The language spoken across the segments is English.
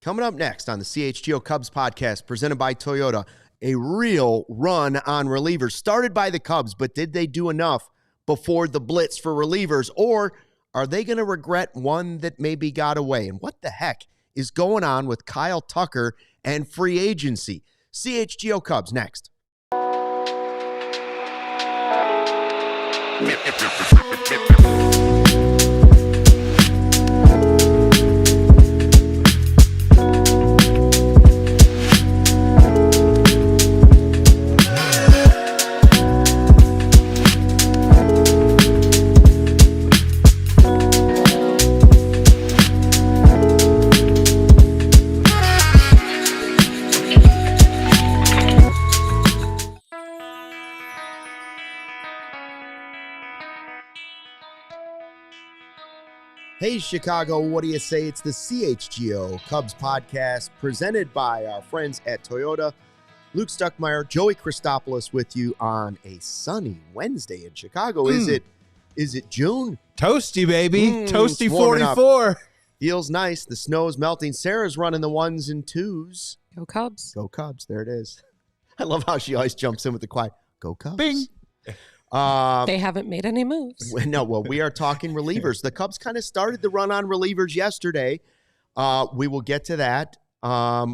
Coming up next on the CHGO Cubs podcast, presented by Toyota, a real run on relievers started by the Cubs, but did they do enough before the blitz for relievers, or are they going to regret one that maybe got away? And what the heck is going on with Kyle Tucker and free agency? CHGO Cubs next. Hey, Chicago, what do you say? It's the CHGO Cubs Podcast presented by our friends at Toyota. Luke Stuckmeyer, Joey Christopoulos with you on a sunny Wednesday in Chicago. Is it June? Toasty, baby. Toasty 44. Feels nice. The snow's melting. Sarah's running the ones and twos. Go Cubs. Go Cubs. There it is. I love how she always jumps in with the quiet. Go Cubs. Bing. They haven't made any moves. No, well, we are talking relievers. The Cubs kind of started the run on relievers yesterday. We will get to that.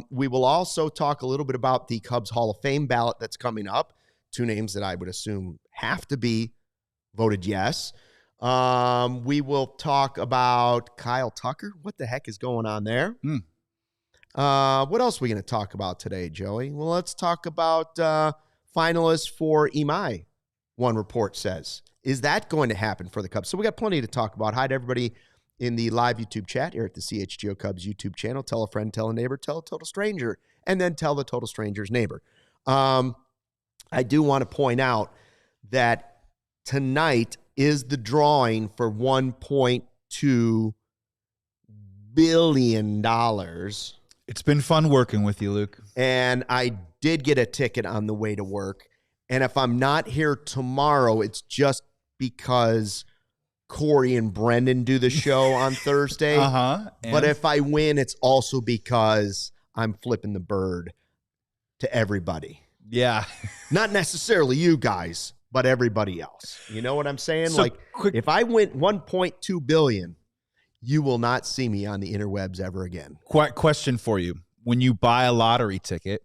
We will also talk a little bit about the Cubs Hall of Fame ballot that's coming up. Two names that I would assume have to be voted yes. We will talk about Kyle Tucker. What the heck is going on there? What else are we going to talk about today, Joey? Well, let's talk about finalists for Imai. One report says. Is that going to happen for the Cubs? So we got plenty to talk about. Hi to everybody in the live YouTube chat here at the CHGO Cubs YouTube channel. Tell a friend, tell a neighbor, tell a total stranger, and then tell the total stranger's neighbor. I do want to point out that tonight is the drawing for $1.2 billion. It's been fun working with you, Luke. And I did get a ticket on the way to work. And if I'm not here tomorrow, it's just because Corey and Brendan do the show on Thursday. But if I win, it's also because I'm flipping the bird to everybody. Yeah. Not necessarily you guys, but everybody else. You know what I'm saying? So if I win $1.2 billion, you will not see me on the interwebs ever again. Question for you. When you buy a lottery ticket,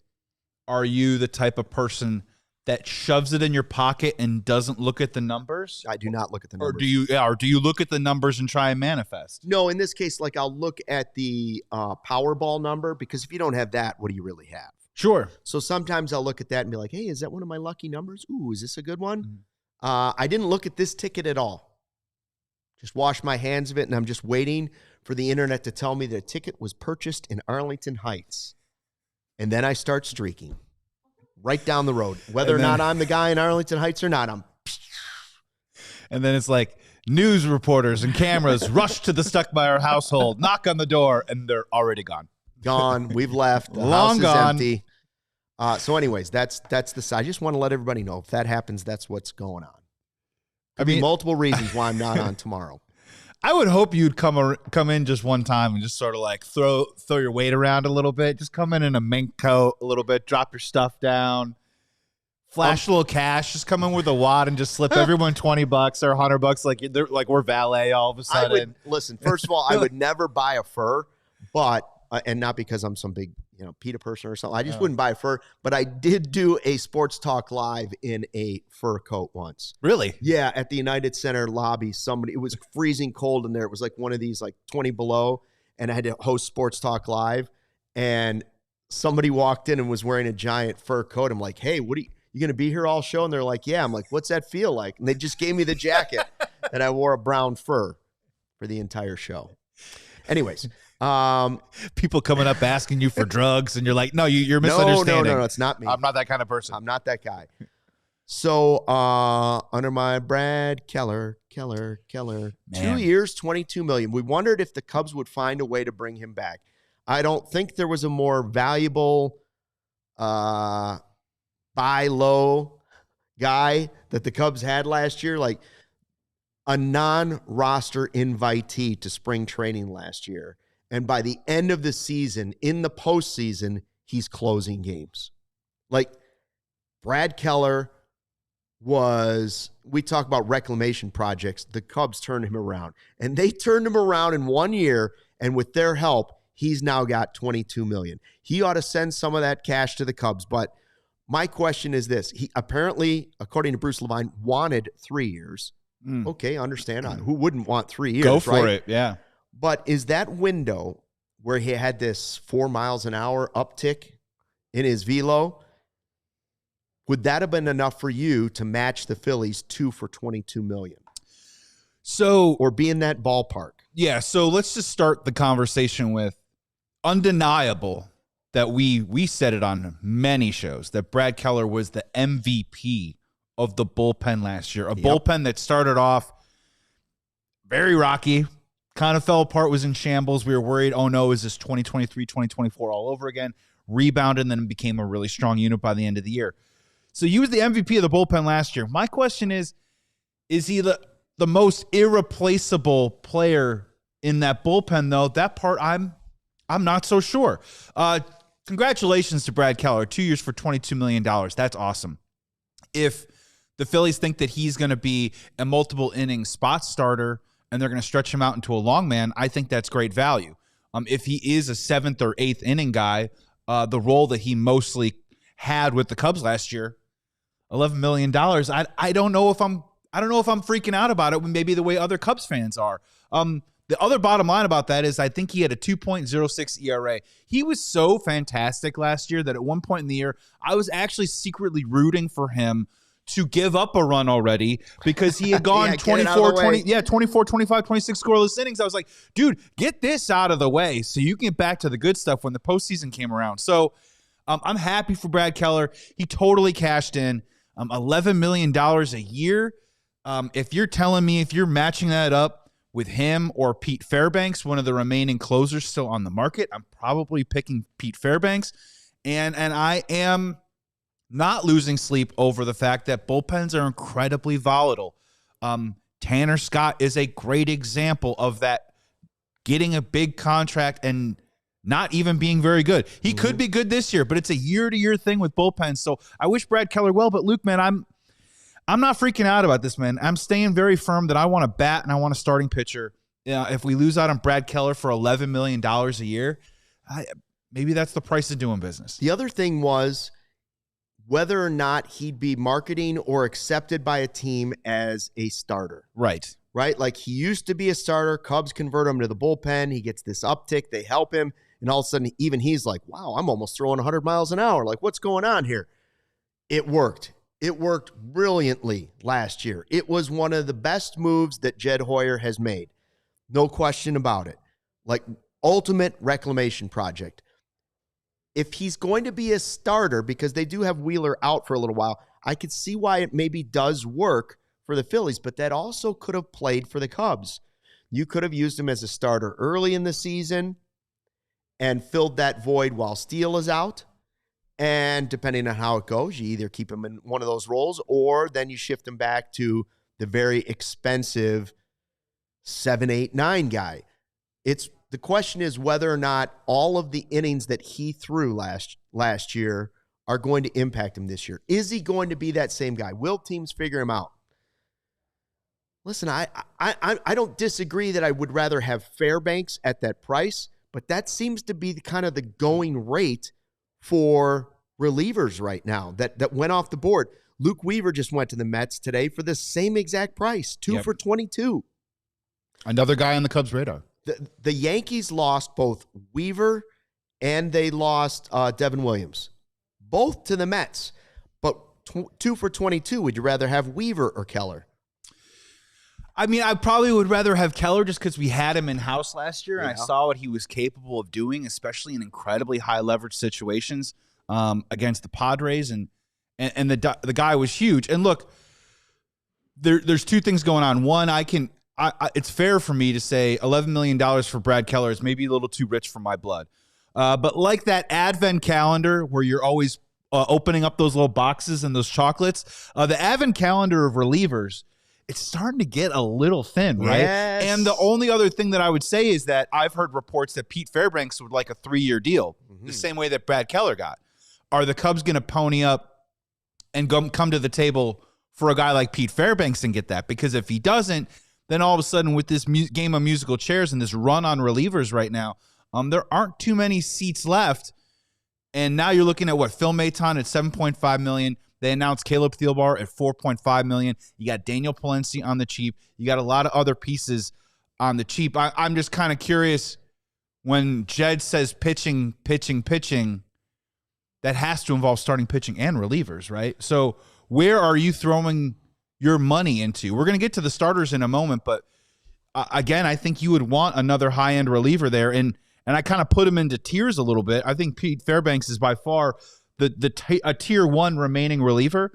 are you the type of person that shoves it in your pocket and doesn't look at the numbers? I do not look at the numbers. Or do you look at the numbers and try and manifest? No, in this case, I'll look at the Powerball number, because if you don't have that, what do you really have? Sure. So sometimes I'll look at that and be like, hey, is that one of my lucky numbers? Ooh, is this a good one? I didn't look at this ticket at all. Just wash my hands of it, and I'm just waiting for the internet to tell me the ticket was purchased in Arlington Heights. And then I start streaking. Right down the road. Whether or not I'm the guy in Arlington Heights or not, And then it's like news reporters and cameras rush to the Stuckmeyer household, knock on the door, and they're already gone. Gone. We've left. The Long house gone. is empty. So anyways, that's the side. I just want to let everybody know if that happens, that's what's going on. I mean, multiple reasons why I'm not on tomorrow. I would hope you'd come in just one time and just sort of like throw your weight around a little bit. Just come in a mink coat a little bit, drop your stuff down, flash a little cash. Just come in with a wad and just slip everyone $20 or $100. Like we're valet all of a sudden. Listen, first of all, I would never buy a fur, but and not because I'm some big PETA person or something. I just wouldn't buy a fur. But I did do a Sports Talk Live in a fur coat once. Really? Yeah, at the United Center lobby. It was freezing cold in there. It was like one of these 20 below, and I had to host Sports Talk Live. And somebody walked in and was wearing a giant fur coat. I'm like, hey, what are you going to be here all show? And they're like, yeah. I'm like, what's that feel like? And they just gave me the jacket, and I wore a brown fur for the entire show. Anyways. People coming up asking you for drugs, and you're like, no, you're misunderstanding. No, it's not me. I'm not that kind of person. I'm not that guy. So under my Brad Keller, Man. 2 years, $22 million. We wondered if the Cubs would find a way to bring him back. I don't think there was a more valuable buy low guy that the Cubs had last year. Like a non-roster invitee to spring training last year. And by the end of the season, in the postseason, he's closing games. Like Brad Keller we talk about reclamation projects. The Cubs turned him around. And they turned him around in 1 year, and with their help, he's now got $22 million. He ought to send some of that cash to the Cubs. But my question is this. He apparently, according to Bruce Levine, wanted 3 years. Okay, understand. Who wouldn't want 3 years? Go for right? it, yeah. But is that window where he had this 4 miles an hour uptick in his velo, would that have been enough for you to match the Phillies 2 for $22 million? So, or be in that ballpark? Yeah, so let's just start the conversation with undeniable that we said it on many shows that Brad Keller was the MVP of the bullpen last year. A bullpen that started off very rocky, kind of fell apart, was in shambles. We were worried, oh no, is this 2023, 2024 all over again? Rebounded and then became a really strong unit by the end of the year. So he was the MVP of the bullpen last year. My question is he the most irreplaceable player in that bullpen, though? That part I'm not so sure. Congratulations to Brad Keller. 2 years for $22 million. That's awesome. If the Phillies think that he's going to be a multiple inning spot starter and they're going to stretch him out into a long man, I think that's great value. If he is a 7th or 8th inning guy, the role that he mostly had with the Cubs last year, $11 million. I don't know if I'm freaking out about it, maybe the way other Cubs fans are. The other bottom line about that is I think he had a 2.06 ERA. He was so fantastic last year that at one point in the year, I was actually secretly rooting for him to give up a run already because he had gone 24, 25, 26 scoreless innings. I was like, dude, get this out of the way so you can get back to the good stuff when the postseason came around. So I'm happy for Brad Keller. He totally cashed in $11 million a year. If you're telling me if you're matching that up with him or Pete Fairbanks, one of the remaining closers still on the market, I'm probably picking Pete Fairbanks. And I am not losing sleep over the fact that bullpens are incredibly volatile. Tanner Scott is a great example of that, getting a big contract and not even being very good. He could be good this year, but it's a year-to-year thing with bullpens. So I wish Brad Keller well, but Luke, man, I'm not freaking out about this, man. I'm staying very firm that I want a bat and I want a starting pitcher. If we lose out on Brad Keller for $11 million a year, maybe that's the price of doing business. The other thing was whether or not he'd be marketing or accepted by a team as a starter. Right? Like he used to be a starter. Cubs convert him to the bullpen. He gets this uptick. They help him. And all of a sudden, even he's like, wow, I'm almost throwing 100 miles an hour. Like, what's going on here? It worked. It worked brilliantly last year. It was one of the best moves that Jed Hoyer has made. No question about it. Like, ultimate reclamation project. If he's going to be a starter, because they do have Wheeler out for a little while, I could see why it maybe does work for the Phillies, but that also could have played for the Cubs. You could have used him as a starter early in the season and filled that void while Steele is out. And depending on how it goes, you either keep him in one of those roles or then you shift him back to the very expensive 7, 8, 9 guy. The question is whether or not all of the innings that he threw last year are going to impact him this year. Is he going to be that same guy? Will teams figure him out? Listen, I don't disagree that I would rather have Fairbanks at that price, but that seems to be kind of the going rate for relievers right now that went off the board. Luke Weaver just went to the Mets today for the same exact price, 2 for $22. Another guy on the Cubs' radar. The Yankees lost both Weaver and they lost Devin Williams, both to the Mets. But 2 for $22, would you rather have Weaver or Keller? I mean, I probably would rather have Keller just because we had him in-house last year, and I saw what he was capable of doing, especially in incredibly high-leverage situations against the Padres, and the guy was huge. And look, there's two things going on. One, it's fair for me to say $11 million for Brad Keller is maybe a little too rich for my blood. But like that advent calendar where you're always opening up those little boxes and those chocolates, the advent calendar of relievers it's starting to get a little thin, right? Yes. And the only other thing that I would say is that I've heard reports that Pete Fairbanks would like a 3-year deal, the same way that Brad Keller got. Are the Cubs going to pony up and come to the table for a guy like Pete Fairbanks and get that? Because if he doesn't, then all of a sudden with this game of musical chairs and this run on relievers right now, there aren't too many seats left. And now you're looking at Phil Maton at $7.5 million. They announced Caleb Thielbar at $4.5 million. You got Daniel Palencia on the cheap. You got a lot of other pieces on the cheap. I'm just kind of curious, when Jed says pitching, that has to involve starting pitching and relievers, right? So where are you throwing your money into? We're going to get to the starters in a moment, but again, I think you would want another high-end reliever there, and I kind of put him into tiers a little bit. I think Pete Fairbanks is by far a tier 1 remaining reliever.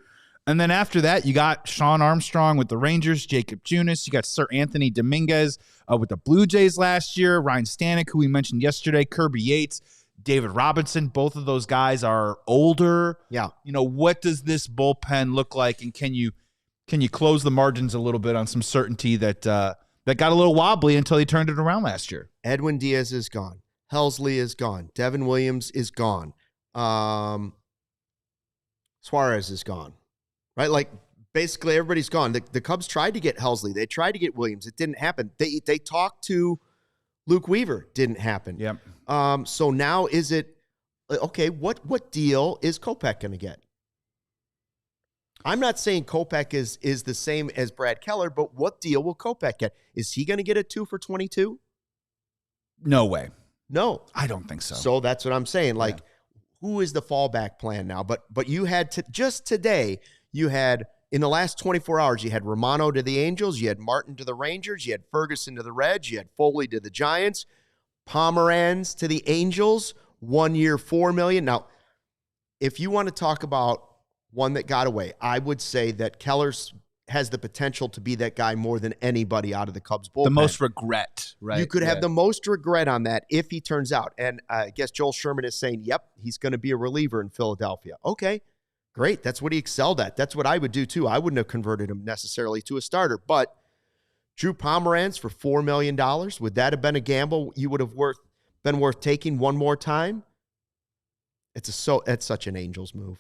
And then after that, you got Sean Armstrong with the Rangers, Jacob Junis. You got Seranthony Domínguez with the Blue Jays last year, Ryan Stanek, who we mentioned yesterday, Kirby Yates, David Robinson. Both of those guys are older. Yeah. What does this bullpen look like? And can you close the margins a little bit on some certainty that got a little wobbly until he turned it around last year? Edwin Diaz is gone. Helsley is gone. Devin Williams is gone. Suarez is gone. Right? Like, basically everybody's gone. The Cubs tried to get Helsley. They tried to get Williams. It didn't happen. They talked to Luke Weaver. Didn't happen. Yep. So now is it, okay, what deal is Kopech going to get? I'm not saying Kopech is the same as Brad Keller, but what deal will Kopech get? Is he going to get a 2 for $22? No way. No. I don't think so. So that's what I'm saying. Like, who is the fallback plan now? But you had just today, you had, in the last 24 hours, you had Romano to the Angels, you had Martin to the Rangers, you had Ferguson to the Reds, you had Foley to the Giants, Pomeranz to the Angels, 1 year, $4 million. Now, if you want to talk about one that got away, I would say that Keller's has the potential to be that guy more than anybody out of the Cubs bullpen. The most regret, right? You could have the most regret on that if he turns out. And I guess Joel Sherman is saying, yep, he's going to be a reliever in Philadelphia. Okay, great. That's what he excelled at. That's what I would do too. I wouldn't have converted him necessarily to a starter. But Drew Pomeranz for $4 million, would that have been a gamble you would have been worth taking one more time? It's such an Angels move.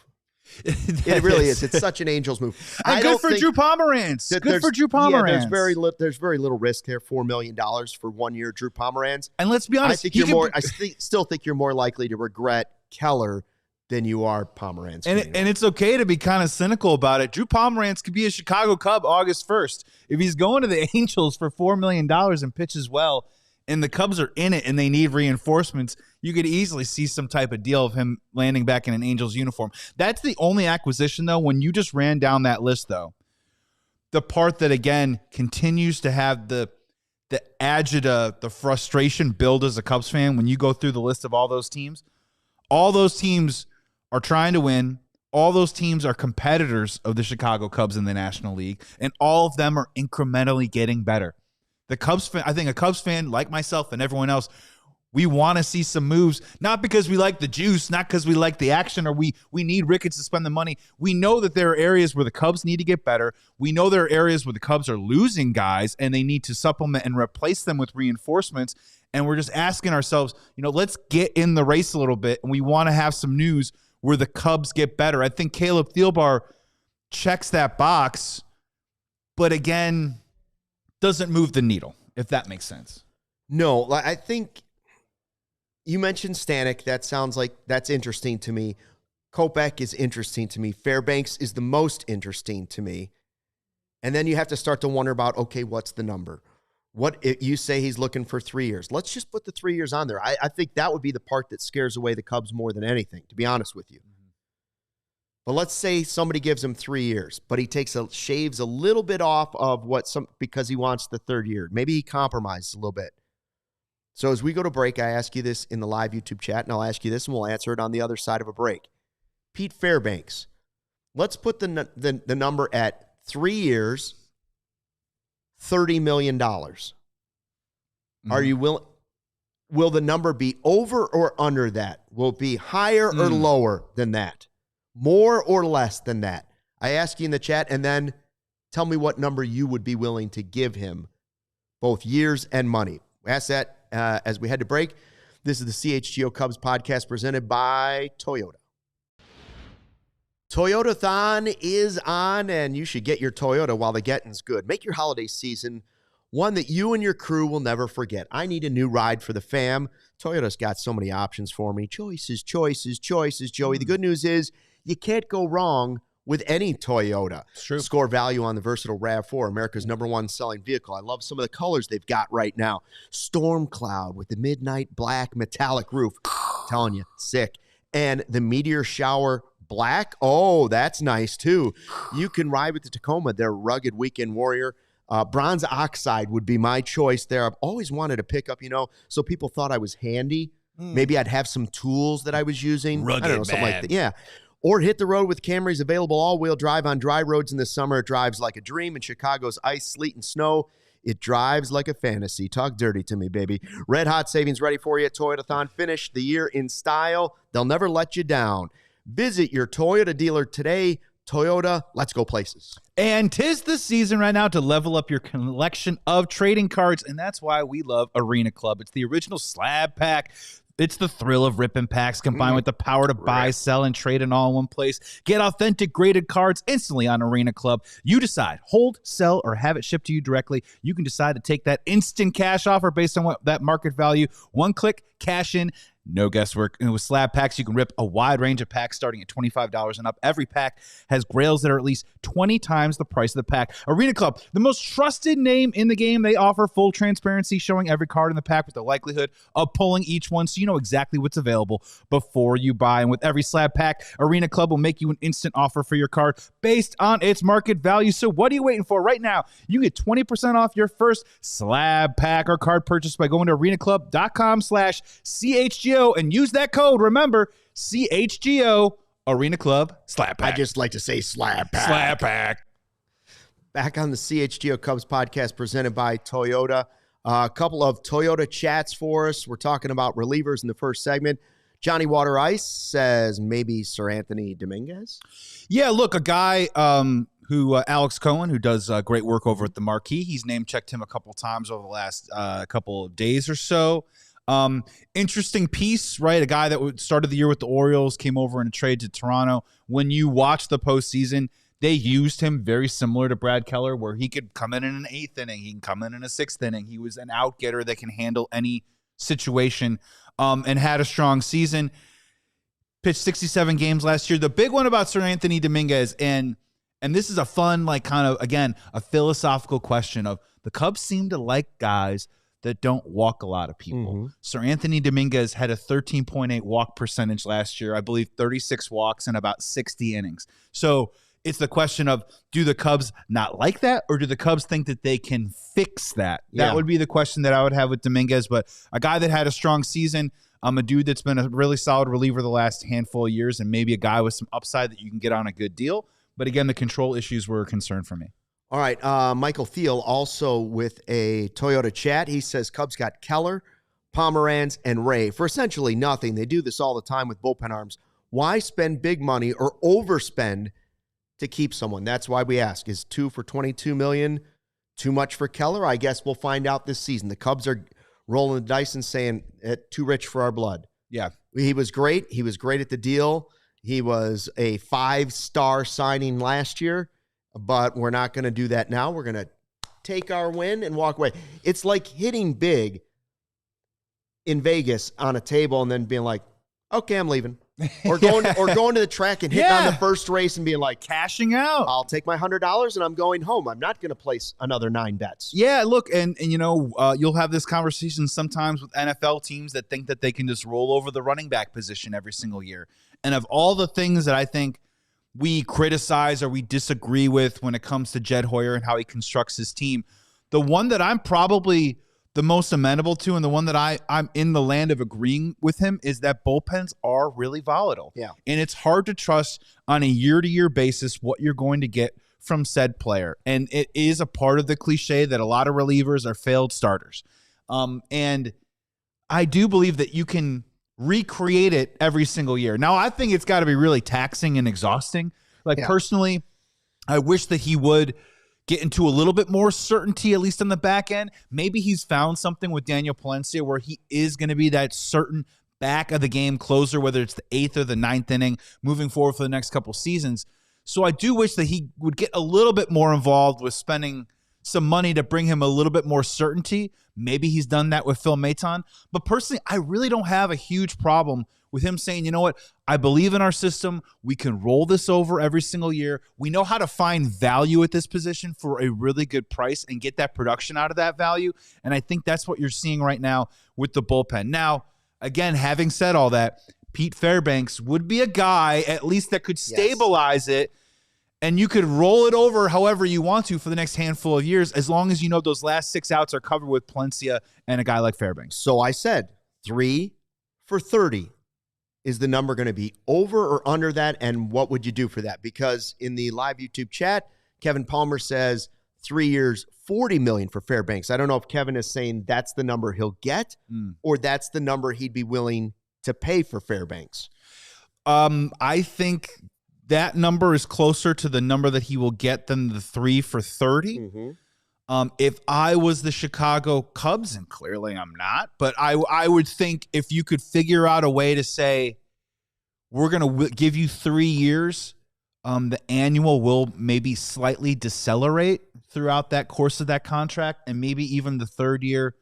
It really is. It's such an Angels move. Good for Drew Pomeranz. Good for Drew Pomeranz. Yeah, there's very little risk there. $4 million for 1 year, Drew Pomeranz. And let's be honest, I still think you're more likely to regret Keller than you are Pomeranz. And it's okay to be kind of cynical about it. Drew Pomeranz could be a Chicago Cub August 1st. If he's going to the Angels for $4 million and pitches well, and the Cubs are in it and they need reinforcements, you could easily see some type of deal of him landing back in an Angels uniform. That's the only acquisition, though, when you just ran down that list, though. The part that, again, continues to have the agita, the frustration build as a Cubs fan when you go through the list of all those teams are trying to win. All those teams are competitors of the Chicago Cubs in the National League, and all of them are incrementally getting better. The Cubs fan, I think a Cubs fan like myself and everyone else, we want to see some moves, not because we like the juice, not because we like the action, or we need Ricketts to spend the money. We know that there are areas where the Cubs need to get better. We know there are areas where the Cubs are losing guys and they need to supplement and replace them with reinforcements. And we're just asking ourselves, let's get in the race a little bit, and we want to have some news where the Cubs get better. I think Caleb Thielbar checks that box, but again, doesn't move the needle, if that makes sense. No, I think you mentioned Stanek. That sounds like that's interesting to me. Kopech is interesting to me. Fairbanks is the most interesting to me. And then you have to start to wonder about, okay, what's the number? What you say he's looking for 3 years. Let's just put the 3 years on there. I think that would be the part that scares away the Cubs more than anything, to be honest with you. But let's say somebody gives him 3 years, but he shaves a little bit off of because he wants the third year. Maybe he compromises a little bit. So as we go to break, I ask you this in the live YouTube chat, and I'll ask you this, and we'll answer it on the other side of a break. Pete Fairbanks, let's put the number at 3 years, $30 million. Mm-hmm. Are you willing? Will the number be over or under that? Will it be higher or lower than that? More or less than that? I ask you in the chat, and then Tell me what number you would be willing to give him, both years and money. We ask that as we head to break. This is the CHGO Cubs podcast presented by Toyota. Toyota-thon is on, and you should get your Toyota while the getting's good. Make your holiday season one that you and your crew will never forget. I need a new ride for the fam. Toyota's got so many options for me. Choices, choices, choices, Joey. The good news is you can't go wrong with any Toyota. It's true. Score value on the versatile RAV4, America's #1 selling vehicle. I love some of the colors they've got right now. Storm Cloud with the midnight black metallic roof. Telling you, sick. And the Meteor Shower Black. Oh, that's nice too. You can ride with the Tacoma, their rugged weekend warrior. Bronze Oxide would be my choice there. I've always wanted to pick up, so people thought I was handy. Maybe I'd have some tools that I was using. Rugged, I don't know, something like that. Yeah. Or hit the road with Camrys, available all-wheel drive on dry roads in the summer. It drives like a dream in Chicago's ice, sleet, and snow. It drives like a fantasy. Talk dirty to me, baby. Red hot savings ready for you at Toyota-thon. Finish the year in style. They'll never let you down. Visit your Toyota dealer today. Toyota, let's go places. And 'tis the season right now to level up your collection of trading cards, and that's why we love Arena Club. It's the original slab pack. It's the thrill of ripping packs combined with the power to buy, sell, and trade in all in one place. Get authentic graded cards instantly on Arena Club. You decide, hold, sell, or have it shipped to you directly. You can decide to take that instant cash offer based on what that market value. One click, cash in. No guesswork. And with slab packs, you can rip a wide range of packs starting at $25 and up. Every pack has grails that are at least 20 times the price of the pack. Arena Club, the most trusted name in the game. They offer full transparency, showing every card in the pack with the likelihood of pulling each one so you know exactly what's available before you buy. And with every slab pack, Arena Club will make you an instant offer for your card based on its market value. So what are you waiting for? Right now, you get 20% off your first slab pack or card purchase by going to arenaclub.com/CHGO and use that code. Remember, CHGO Arena Club Slab Pack. I just like to say slab pack. Slab Pack. Back on the CHGO Cubs podcast presented by Toyota. A couple of Toyota chats for us. We're talking about relievers in the first segment. Johnny Water Ice says maybe Seranthony Domínguez. Yeah, look, a guy who Alex Cohen, who does great work over at the Marquee. He's name-checked him a couple times over the last couple of days or so. Interesting piece, right? A guy that started the year with the Orioles, came over in a trade to Toronto. When you watch the postseason, they used him very similar to Brad Keller, where he could come in an 8th inning. He can come in a 6th inning. He was an out-getter that can handle any situation and had a strong season. Pitched 67 games last year. The big one about Seranthony Domínguez, and this is a fun, kind of, again, a philosophical question of the Cubs seem to like guys that don't walk a lot of people. Seranthony Domínguez had a 13.8 walk percentage last year. I believe 36 walks in about 60 innings. So it's the question of, do the Cubs not like that, or do the Cubs think that they can fix that? Yeah. That would be the question that I would have with Domínguez. But a guy that had a strong season, a dude that's been a really solid reliever the last handful of years, and maybe a guy with some upside that you can get on a good deal. But again, the control issues were a concern for me. All right, Michael Thiel also with a Toyota chat. He says Cubs got Keller, Pomeranz, and Ray for essentially nothing. They do this all the time with bullpen arms. Why spend big money or overspend to keep someone? That's why we ask, is 2 for $22 million too much for Keller? I guess we'll find out this season. The Cubs are rolling the dice and saying, too rich for our blood. Yeah. He was great. He was great at the deal. He was a 5-star signing last year. But we're not going to do that now. We're going to take our win and walk away. It's like hitting big in Vegas on a table and then being like, okay, I'm leaving. Or going to the track and hitting on the first race and being like, cashing out. I'll take my $100 and I'm going home. I'm not going to place another 9 bets. Yeah, look, and you'll have this conversation sometimes with NFL teams that think that they can just roll over the running back position every single year. And of all the things that I think we criticize or we disagree with when it comes to Jed Hoyer and how he constructs his team, the one that I'm probably the most amenable to and the one that I'm in the land of agreeing with him is that bullpens are really volatile. Yeah. And it's hard to trust on a year-to-year basis what you're going to get from said player. And it is a part of the cliche that a lot of relievers are failed starters. And I do believe that you can recreate it every single year. Now, I think it's got to be really taxing and exhausting. Personally, I wish that he would get into a little bit more certainty, at least on the back end. Maybe he's found something with Daniel Palencia where he is going to be that certain back of the game closer, whether it's the 8th or the 9th inning, moving forward for the next couple seasons. So I do wish that he would get a little bit more involved with spending some money to bring him a little bit more certainty. Maybe he's done that with Phil Maton. But personally, I really don't have a huge problem with him saying, you know what, I believe in our system. We can roll this over every single year. We know how to find value at this position for a really good price and get that production out of that value. And I think that's what you're seeing right now with the bullpen. Now, again, having said all that, Pete Fairbanks would be a guy at least that could stabilize it, and you could roll it over however you want to for the next handful of years, as long as you know those last 6 outs are covered with Palencia and a guy like Fairbanks. So I said 3 for 30. Is the number going to be over or under that? And what would you do for that? Because in the live YouTube chat, Kevin Palmer says 3 years, $40 million for Fairbanks. I don't know if Kevin is saying that's the number he'll get or that's the number he'd be willing to pay for Fairbanks. I think that number is closer to the number that he will get than the 3 for 30. Mm-hmm. If I was the Chicago Cubs, and clearly I'm not, but I would think if you could figure out a way to say, we're going to give you 3 years, the annual will maybe slightly decelerate throughout that course of that contract, and maybe even the 3rd year,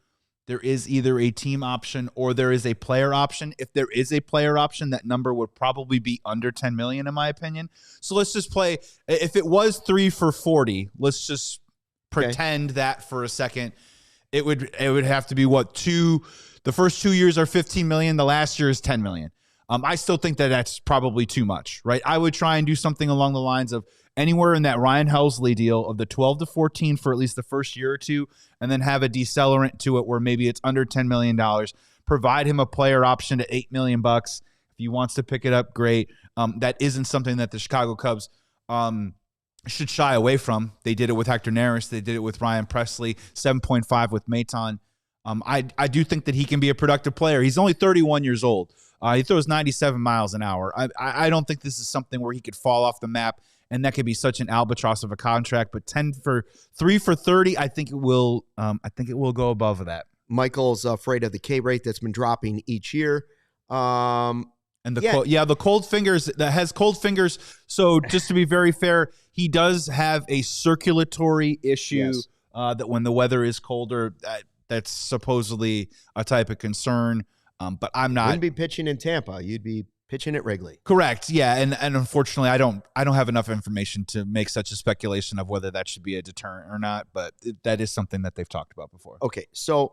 there is either a team option or there is a player option. If there is a player option, that number would probably be under $10 million, in my opinion. So let's just play. If it was 3 for 40, let's just pretend that for a second. It would have to be the first 2 years are $15 million. The last year is $10 million. I still think that that's probably too much, right? I would try and do something along the lines of anywhere in that Ryan Helsley deal of the 12 to 14 for at least the first year or two, and then have a decelerant to it where maybe it's under $10 million. Provide him a player option at $8 million. If he wants to pick it up, great. That isn't something that the Chicago Cubs should shy away from. They did it with Hector Neris. They did it with Ryan Presley, 7.5 with Maton. I do think that he can be a productive player. He's only 31 years old. He throws 97 miles an hour. I don't think this is something where he could fall off the map, and that could be such an albatross of a contract. But 3 for 30, I think it will. I think it will go above that. Michael's afraid of the K rate that's been dropping each year. And the cold fingers, that has cold fingers. So just to be very fair, he does have a circulatory issue that when the weather is colder, that's supposedly a type of concern. But I'm not. You wouldn't be pitching in Tampa. You'd be pitching at Wrigley. Correct. Yeah. And unfortunately, I don't have enough information to make such a speculation of whether that should be a deterrent or not. But that is something that they've talked about before. Okay. So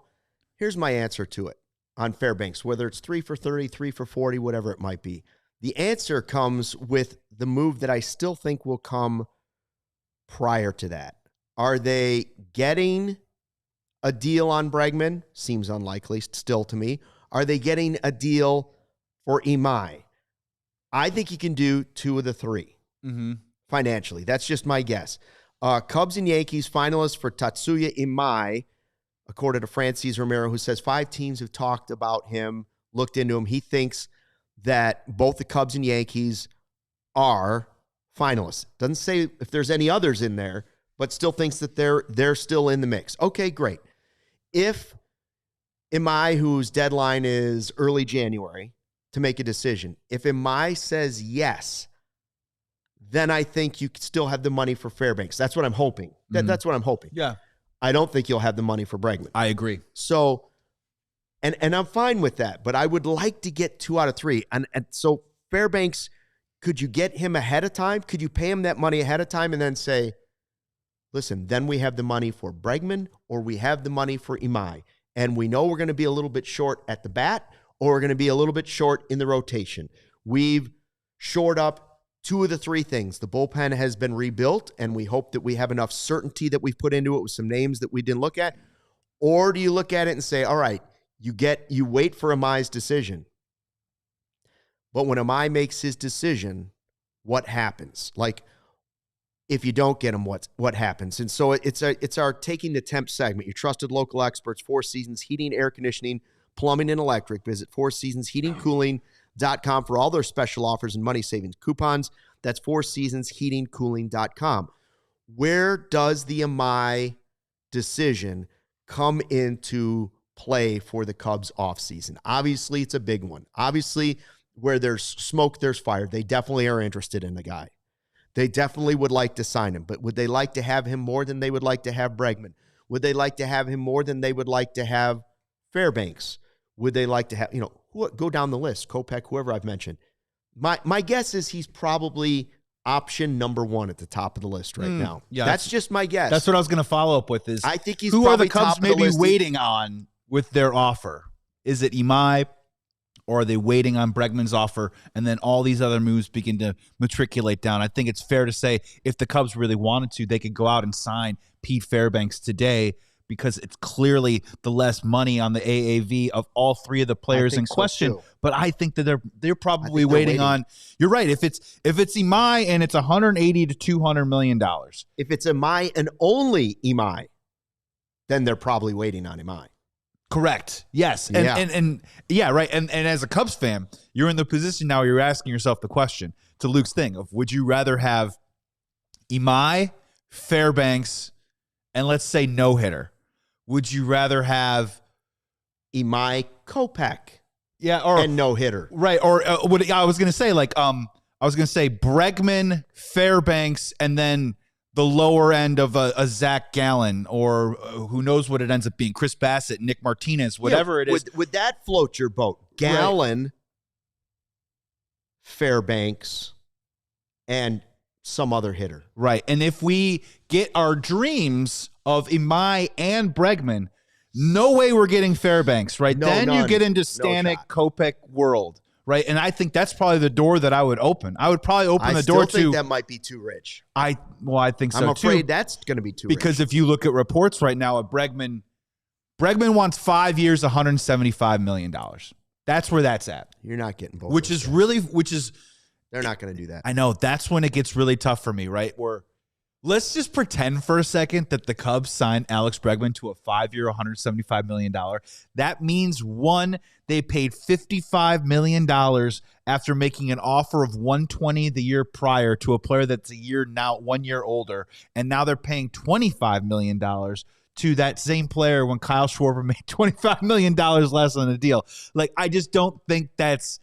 here's my answer to it on Fairbanks, whether it's 3 for 30, 3 for 40, whatever it might be. The answer comes with the move that I still think will come prior to that. Are they getting a deal on Bregman? Seems unlikely still to me. Are they getting a deal for Imai? I think you can do 2 of the 3 financially. That's just my guess. Cubs and Yankees finalists for Tatsuya Imai, according to Francis Romero, who says 5 teams have talked about him, looked into him. He thinks that both the Cubs and Yankees are finalists. Doesn't say if there's any others in there, but still thinks that they're still in the mix. Okay, great. If Imai, whose deadline is early January to make a decision, if Imai says yes, then I think you still have the money for Fairbanks. That's what I'm hoping. That's what I'm hoping. Yeah. I don't think you'll have the money for Bregman. I agree. So, and I'm fine with that, but I would like to get 2 out of 3. And so Fairbanks, could you get him ahead of time? Could you pay him that money ahead of time and then say, listen, then we have the money for Bregman or we have the money for Imai. And we know we're going to be a little bit short at the bat or we're going to be a little bit short in the rotation. We've shored up 2 of the 3 things. The bullpen has been rebuilt, and we hope that we have enough certainty that we've put into it with some names that we didn't look at. Or do you look at it and say, all right, you wait for Imai's decision. But when Imai makes his decision, what happens? Like, if you don't get him, what happens? And so it's our Taking the Temp segment. Your trusted local experts, 4 Seasons Heating, Air Conditioning, Plumbing, and Electric. Visit 4seasonsheatingcooling.com for all their special offers and money savings coupons. That's 4seasonsheatingcooling.com. where does the Imai decision come into play for the Cubs offseason? Obviously, it's a big one. Obviously, where there's smoke, there's fire. They definitely are interested in the guy. They definitely would like to sign him, but would they like to have him more than they would like to have Bregman? Would they like to have him more than they would like to have Fairbanks? Would they like to have, go down the list, Kopech, whoever I've mentioned. My guess is he's probably option number one at the top of the list right now. Yeah, that's just my guess. That's what I was going to follow up with is I think he's who probably are the Cubs top of the maybe list. waiting on with their offer? Is it Imai, or are they waiting on Bregman's offer and then all these other moves begin to matriculate down? I think it's fair to say if the Cubs really wanted to, they could go out and sign Pete Fairbanks today because it's clearly the less money on the AAV of all three of the players in question. So but I think that they're probably waiting on. You're right. If it's Imai and it's $180 to $200 million. If it's Imai and only Imai, then they're probably waiting on Imai. Correct. Yes. And yeah, right. And as a Cubs fan, you're in the position now where you're asking yourself the question to Luke's thing of would you rather have Imai, Fairbanks, and let's say no hitter? Would you rather have Imai, Kopech? Yeah, and no hitter. Right. Or what I was going to say, Bregman, Fairbanks, and then the lower end of a Zach Gallen, or who knows what it ends up being, Chris Bassett, Nick Martinez, whatever it is. Would that float your boat? Gallen, right. Fairbanks, and some other hitter. Right. And if we get our dreams of Imai and Bregman, no way we're getting Fairbanks, right? Then you get into Stanek, Kopech world, right? And I think that's probably the door that I would open. I would probably open the door to. I think that might be too rich. I think so too. I'm afraid that's going to be too rich. Because if you look at reports right now of Bregman wants 5 years, $175 million. That's where that's at. You're not getting both. Which is they're not going to do that. I know. That's when it gets really tough for me, right? Where let's just pretend for a second that the Cubs signed Alex Bregman to a 5-year, $175 million. That means, one, they paid $55 million after making an offer of $120 the year prior to a player that's 1 year older, and now they're paying $25 million to that same player when Kyle Schwarber made $25 million less on the deal. Like, I just don't think that's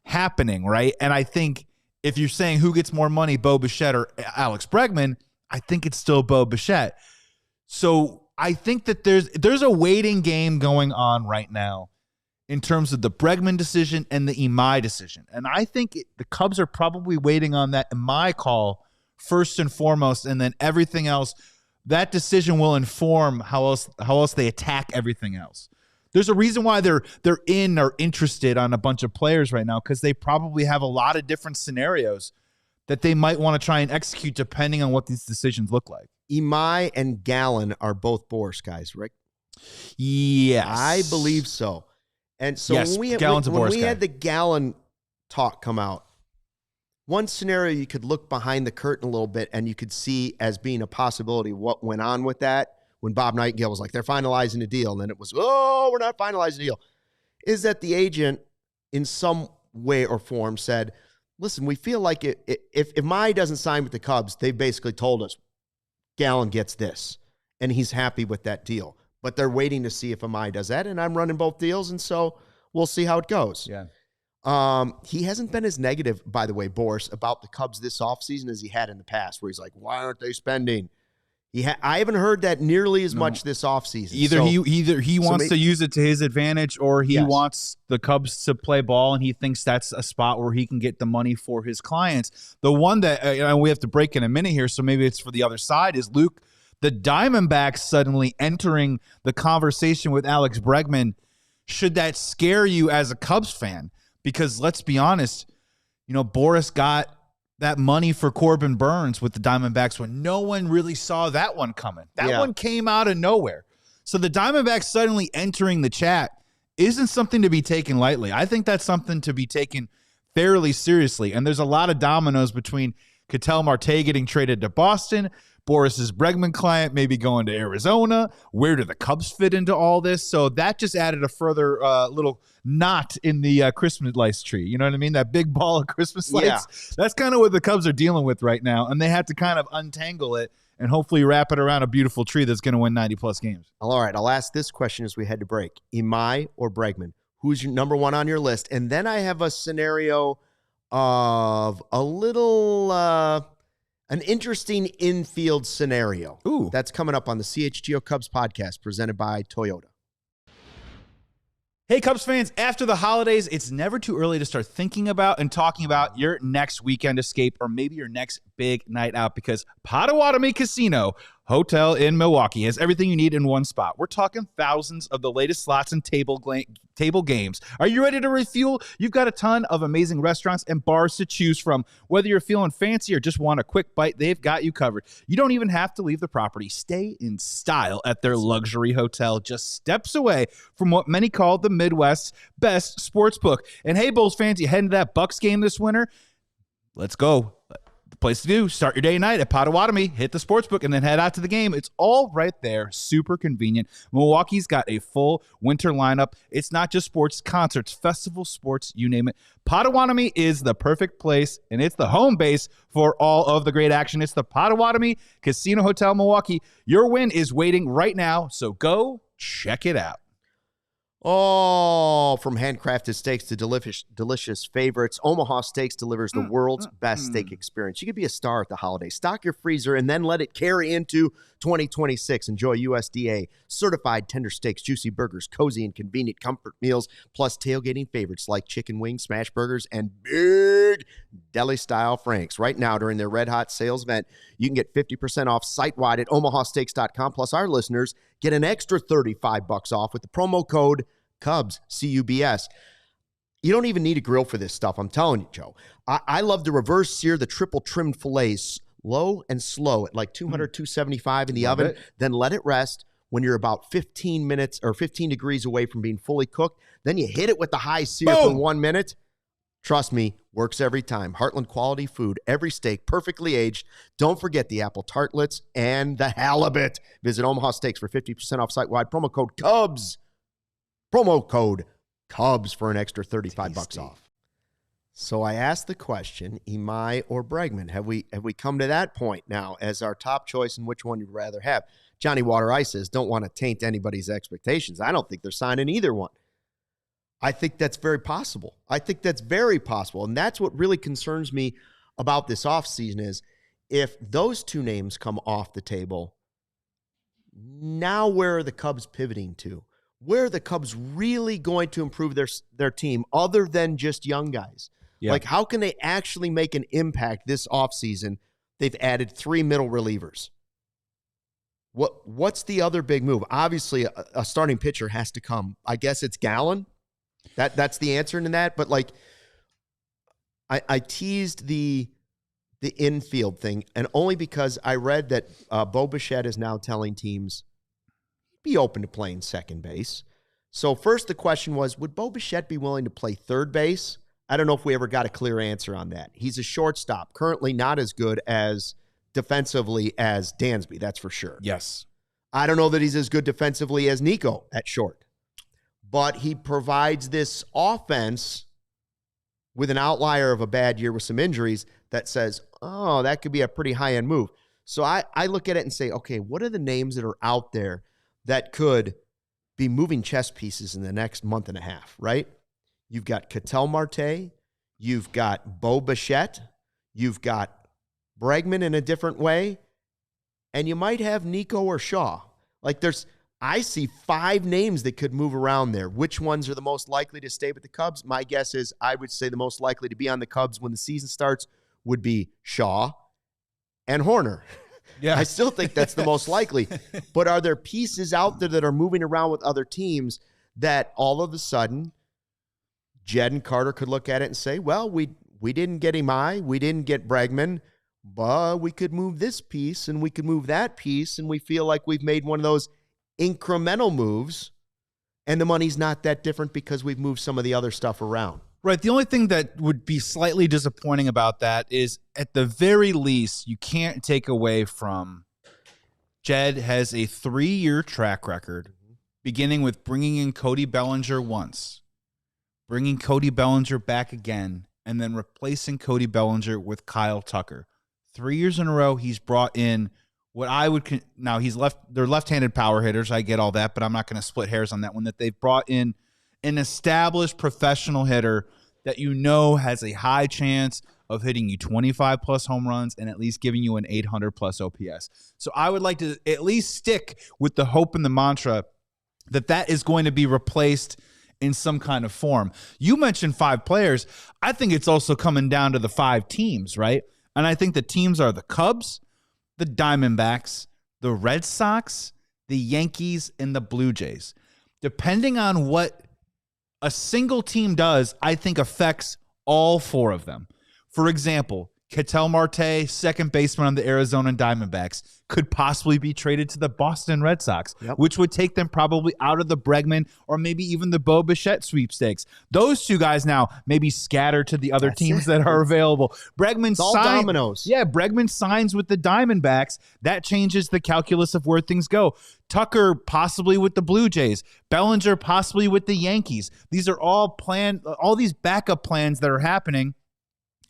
happening, right? And I think if you're saying who gets more money, Bo Bichette or Alex Bregman, I think it's still Bo Bichette. So I think that there's a waiting game going on right now in terms of the Bregman decision and the Imai decision. And I think the Cubs are probably waiting on that Imai call first and foremost, and then everything else. That decision will inform how else they attack everything else. There's a reason why they're in or interested on a bunch of players right now, because they probably have a lot of different scenarios that they might want to try and execute depending on what these decisions look like. Imai and Gallen are both Boris guys, right? Yes. I believe so. And so yes, when we had the Gallen talk come out, one scenario you could look behind the curtain a little bit and you could see as being a possibility what went on with that when Bob Nightingale was like, they're finalizing a deal. And then it was, we're not finalizing a deal. Is that the agent in some way or form said, listen, we feel like if Imai doesn't sign with the Cubs, they basically told us Gallen gets this, and he's happy with that deal. But they're waiting to see if Imai does that, and I'm running both deals, and so we'll see how it goes. Yeah. He hasn't been as negative, by the way, Boris, about the Cubs this offseason as he had in the past, where he's like, why aren't they spending? I haven't heard that nearly as much this offseason. Either he wants to use it to his advantage, or he wants the Cubs to play ball, and he thinks that's a spot where he can get the money for his clients. The one that we have to break in a minute here, so maybe it's for the other side, is Luke, the Diamondbacks suddenly entering the conversation with Alex Bregman. Should that scare you as a Cubs fan? Because let's be honest, Boris got that money for Corbin Burns with the Diamondbacks when no one really saw that one coming. That one came out of nowhere. So the Diamondbacks suddenly entering the chat isn't something to be taken lightly. I think that's something to be taken fairly seriously. And there's a lot of dominoes between Ketel Marte getting traded to Boston, Boris's Bregman client maybe going to Arizona. Where do the Cubs fit into all this? So that just added a further little knot in the Christmas lights tree. You know what I mean? That big ball of Christmas lights. Yeah. That's kind of what the Cubs are dealing with right now, and they had to kind of untangle it and hopefully wrap it around a beautiful tree that's going to win 90-plus games. All right, I'll ask this question as we head to break. Imai or Bregman? Who's your number one on your list? And then I have a scenario of a little, an interesting infield scenario. Ooh. That's coming up on the CHGO Cubs podcast presented by Toyota. Hey, Cubs fans, after the holidays, it's never too early to start thinking about and talking about your next weekend escape or maybe your next big night out, because Potawatomi Casino Hotel in Milwaukee has everything you need in one spot. We're talking thousands of the latest slots and table games. Are you ready to refuel? You've got a ton of amazing restaurants and bars to choose from. Whether you're feeling fancy or just want a quick bite, they've got you covered. You don't even have to leave the property. Stay in style at their luxury hotel, just steps away from what many call the Midwest's best sports book. And hey, Bulls fans, you heading to that Bucks game this winter? Let's go. The place to do, start your day and night at Potawatomi, hit the sportsbook, and then head out to the game. It's all right there, super convenient. Milwaukee's got a full winter lineup. It's not just sports, concerts, festivals, sports, you name it. Potawatomi is the perfect place, and it's the home base for all of the great action. It's the Potawatomi Casino Hotel Milwaukee. Your win is waiting right now, so go check it out. Oh, from handcrafted steaks to delicious favorites, Omaha Steaks delivers the world's best steak experience. You could be a star at the holidays. Stock your freezer and then let it carry into 2026. Enjoy USDA certified tender steaks, juicy burgers, cozy and convenient comfort meals, plus tailgating favorites like chicken wings, smash burgers, and big deli-style franks. Right now, during their Red Hot sales event, you can get 50% off site-wide at omahasteaks.com. Plus, our listeners get an extra $35 off with the promo code Cubs, CUBS. You don't even need a grill for this stuff. I'm telling you, Joe. I love to reverse sear the triple trimmed fillets low and slow at like 200, 275 in the oven. Then let it rest. When you're about 15 minutes or 15 degrees away from being fully cooked, then you hit it with the high sear for 1 minute. Trust me, works every time. Heartland quality food, every steak perfectly aged. Don't forget the apple tartlets and the halibut. Visit Omaha Steaks for 50% off site-wide. Promo code Cubs. Promo code Cubs for an extra $35 off. So I asked the question, Imai or Bregman? Have we come to that point now as our top choice and which one you'd rather have? Johnny Water Ice says, don't want to taint anybody's expectations. I don't think they're signing either one. I think that's very possible. And that's what really concerns me about this offseason is if those two names come off the table, now where are the Cubs pivoting to? Where are the Cubs really going to improve their team other than just young guys? Yeah. Like, how can they actually make an impact this offseason? They've added 3 middle relievers. What's the other big move? Obviously, a starting pitcher has to come. I guess it's Gallen. That's the answer in that. But, like, I teased the infield thing, and only because I read that Bo Bichette is now telling teams be open to playing second base. So first the question was, would Bo Bichette be willing to play third base? I don't know if we ever got a clear answer on that. He's a shortstop, currently not as good as defensively as Dansby, that's for sure. Yes. I don't know that he's as good defensively as Nico at short, but he provides this offense with an outlier of a bad year with some injuries that says, oh, that could be a pretty high-end move. So I look at it and say, okay, what are the names that are out there that could be moving chess pieces in the next month and a half, right? You've got Ketel Marte, you've got Bo Bichette, you've got Bregman in a different way, and you might have Nico or Shaw. Like I see 5 names that could move around there. Which ones are the most likely to stay with the Cubs? My guess is I would say the most likely to be on the Cubs when the season starts would be Shaw and Horner. Yeah. I still think that's the most likely. But are there pieces out there that are moving around with other teams that all of a sudden Jed and Carter could look at it and say, well, we didn't get Imai, we didn't get Bregman, but we could move this piece and we could move that piece, and we feel like we've made one of those incremental moves, and the money's not that different because we've moved some of the other stuff around. Right. The only thing that would be slightly disappointing about that is, at the very least, you can't take away from Jed has a 3-year track record, beginning with bringing in Cody Bellinger once, bringing Cody Bellinger back again, and then replacing Cody Bellinger with Kyle Tucker. 3 years in a row, he's brought in what I would now they're left-handed power hitters. I get all that, but I'm not going to split hairs on that one. That they've brought in an established professional hitter that has a high chance of hitting you 25 plus home runs and at least giving you an 800 plus OPS. So I would like to at least stick with the hope and the mantra that is going to be replaced in some kind of form. You mentioned 5 players. I think it's also coming down to the 5 teams, right? And I think the teams are the Cubs, the Diamondbacks, the Red Sox, the Yankees, and the Blue Jays. Depending on what a single team does, I think affects all 4 of them. For example, Ketel Marte, second baseman on the Arizona Diamondbacks, could possibly be traded to the Boston Red Sox, which would take them probably out of the Bregman or maybe even the Bo Bichette sweepstakes. Those 2 guys now maybe scattered to the other teams that are available. Bregman all dominoes. Yeah, Bregman signs with the Diamondbacks. That changes the calculus of where things go. Tucker possibly with the Blue Jays. Bellinger possibly with the Yankees. These are all these backup plans that are happening.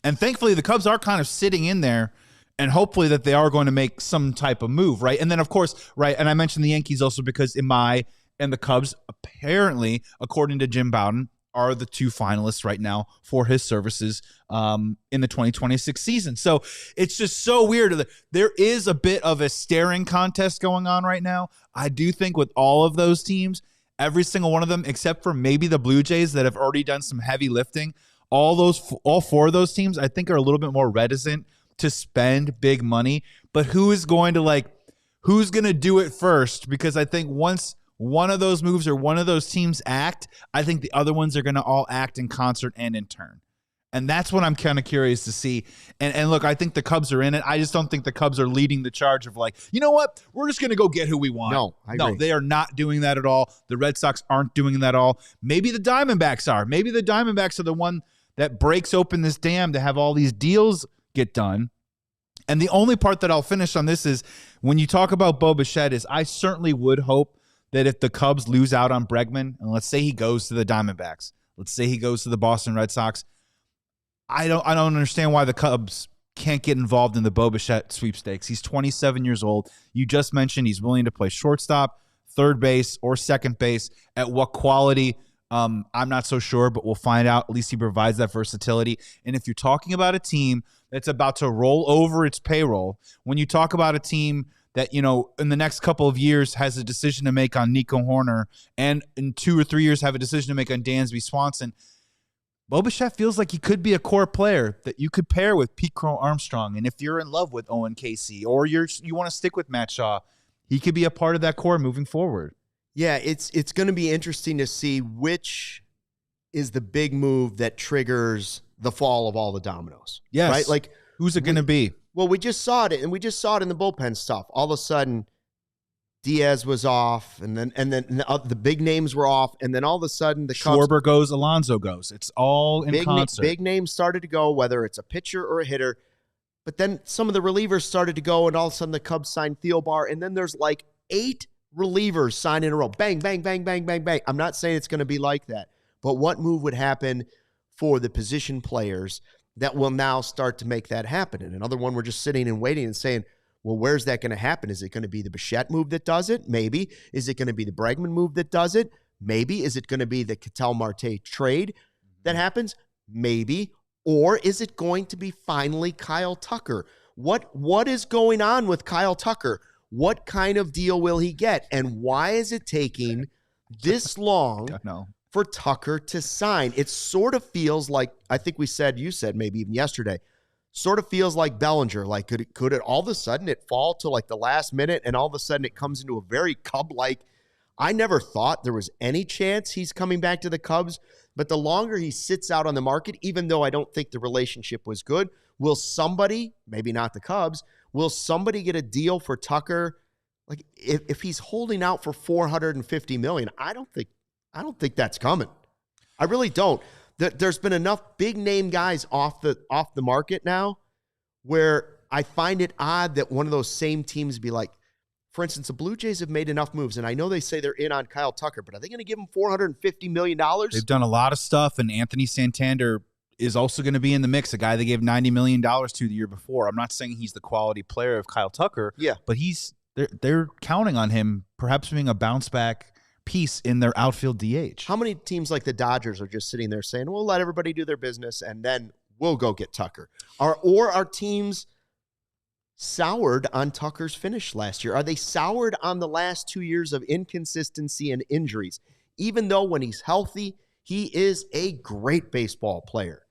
And thankfully, the Cubs are kind of sitting in there, and hopefully that they are going to make some type of move, right? And then, of course, right, and I mentioned the Yankees also because Imai and the Cubs, apparently, according to Jim Bowden, are the 2 finalists right now for his services in the 2026 season. So it's just so weird. There is a bit of a staring contest going on right now. I do think with all of those teams, every single one of them, except for maybe the Blue Jays that have already done some heavy lifting, all 4 of those teams, I think, are a little bit more reticent to spend big money. But who's going to do it first? Because I think once one of those moves or one of those teams act, I think the other ones are going to all act in concert and in turn. And that's what I'm kind of curious to see. And look, I think the Cubs are in it. I just don't think the Cubs are leading the charge of like, you know what? We're just going to go get who we want. No, I agree. No, they are not doing that at all. The Red Sox aren't doing that at all. Maybe the Diamondbacks are. Maybe the Diamondbacks are the one that breaks open this dam to have all these deals get done. And the only part that I'll finish on this is when you talk about Bo Bichette is I certainly would hope that if the Cubs lose out on Bregman, and let's say he goes to the Diamondbacks, let's say he goes to the Boston Red Sox, I don't understand why the Cubs can't get involved in the Bo Bichette sweepstakes. He's 27 years old. You just mentioned he's willing to play shortstop, third base, or second base. At what quality? I'm not so sure, but we'll find out. At least he provides that versatility. And if you're talking about a team that's about to roll over its payroll, when you talk about a team that, in the next couple of years has a decision to make on Nico Horner and in 2 or 3 years have a decision to make on Dansby Swanson, Bo Bichette feels like he could be a core player that you could pair with Pete Crow Armstrong. And if you're in love with Owen Casey or you want to stick with Matt Shaw, he could be a part of that core moving forward. Yeah, it's going to be interesting to see which is the big move that triggers the fall of all the dominoes. Yes. Right? Like, who's it going to be? Well, we just saw it, and we just saw it in the bullpen stuff. All of a sudden, Diaz was off, and then the big names were off, and then all of a sudden the Schwarber goes, Alonso goes. It's all in concert. Big names started to go, whether it's a pitcher or a hitter. But then some of the relievers started to go, and all of a sudden the Cubs signed Theobar, and then there's like 8 relievers signed in a row. Bang, bang, bang, bang, bang, bang. I'm not saying it's going to be like that, but what move would happen for the position players that will now start to make that happen? And another one, we're just sitting and waiting and saying, well, where's that going to happen? Is it going to be the Bichette move that does it? Maybe. Is it going to be the Bregman move that does it? Maybe. Is it going to be the Ketel Marte trade that happens? Maybe. Or is it going to be finally Kyle Tucker? What is going on with Kyle Tucker? What kind of deal will he get? And why is it taking this long for Tucker to sign? It sort of feels like, I think you said maybe even yesterday, sort of feels like Bellinger. Like, could it all of a sudden it fall to like the last minute and all of a sudden it comes into a very Cub-like, I never thought there was any chance he's coming back to the Cubs, but the longer he sits out on the market, even though I don't think the relationship was good, will somebody, maybe not the Cubs, will somebody get a deal for Tucker? Like, if he's holding out for $450 million, I don't think that's coming. I really don't. There's been enough big name guys off the market now where I find it odd that one of those same teams be like, for instance, the Blue Jays have made enough moves, and I know they say they're in on Kyle Tucker, but are they going to give him $450 million? They've done a lot of stuff, and Anthony Santander is also going to be in the mix. A guy they gave $90 million to the year before. I'm not saying he's the quality player of Kyle Tucker. Yeah. But they're counting on him perhaps being a bounce back piece in their outfield DH. How many teams like the Dodgers are just sitting there saying, we'll let everybody do their business and then we'll go get Tucker? Or are teams soured on Tucker's finish last year? Are they soured on the last 2 years of inconsistency and injuries? Even though when he's healthy, he is a great baseball player.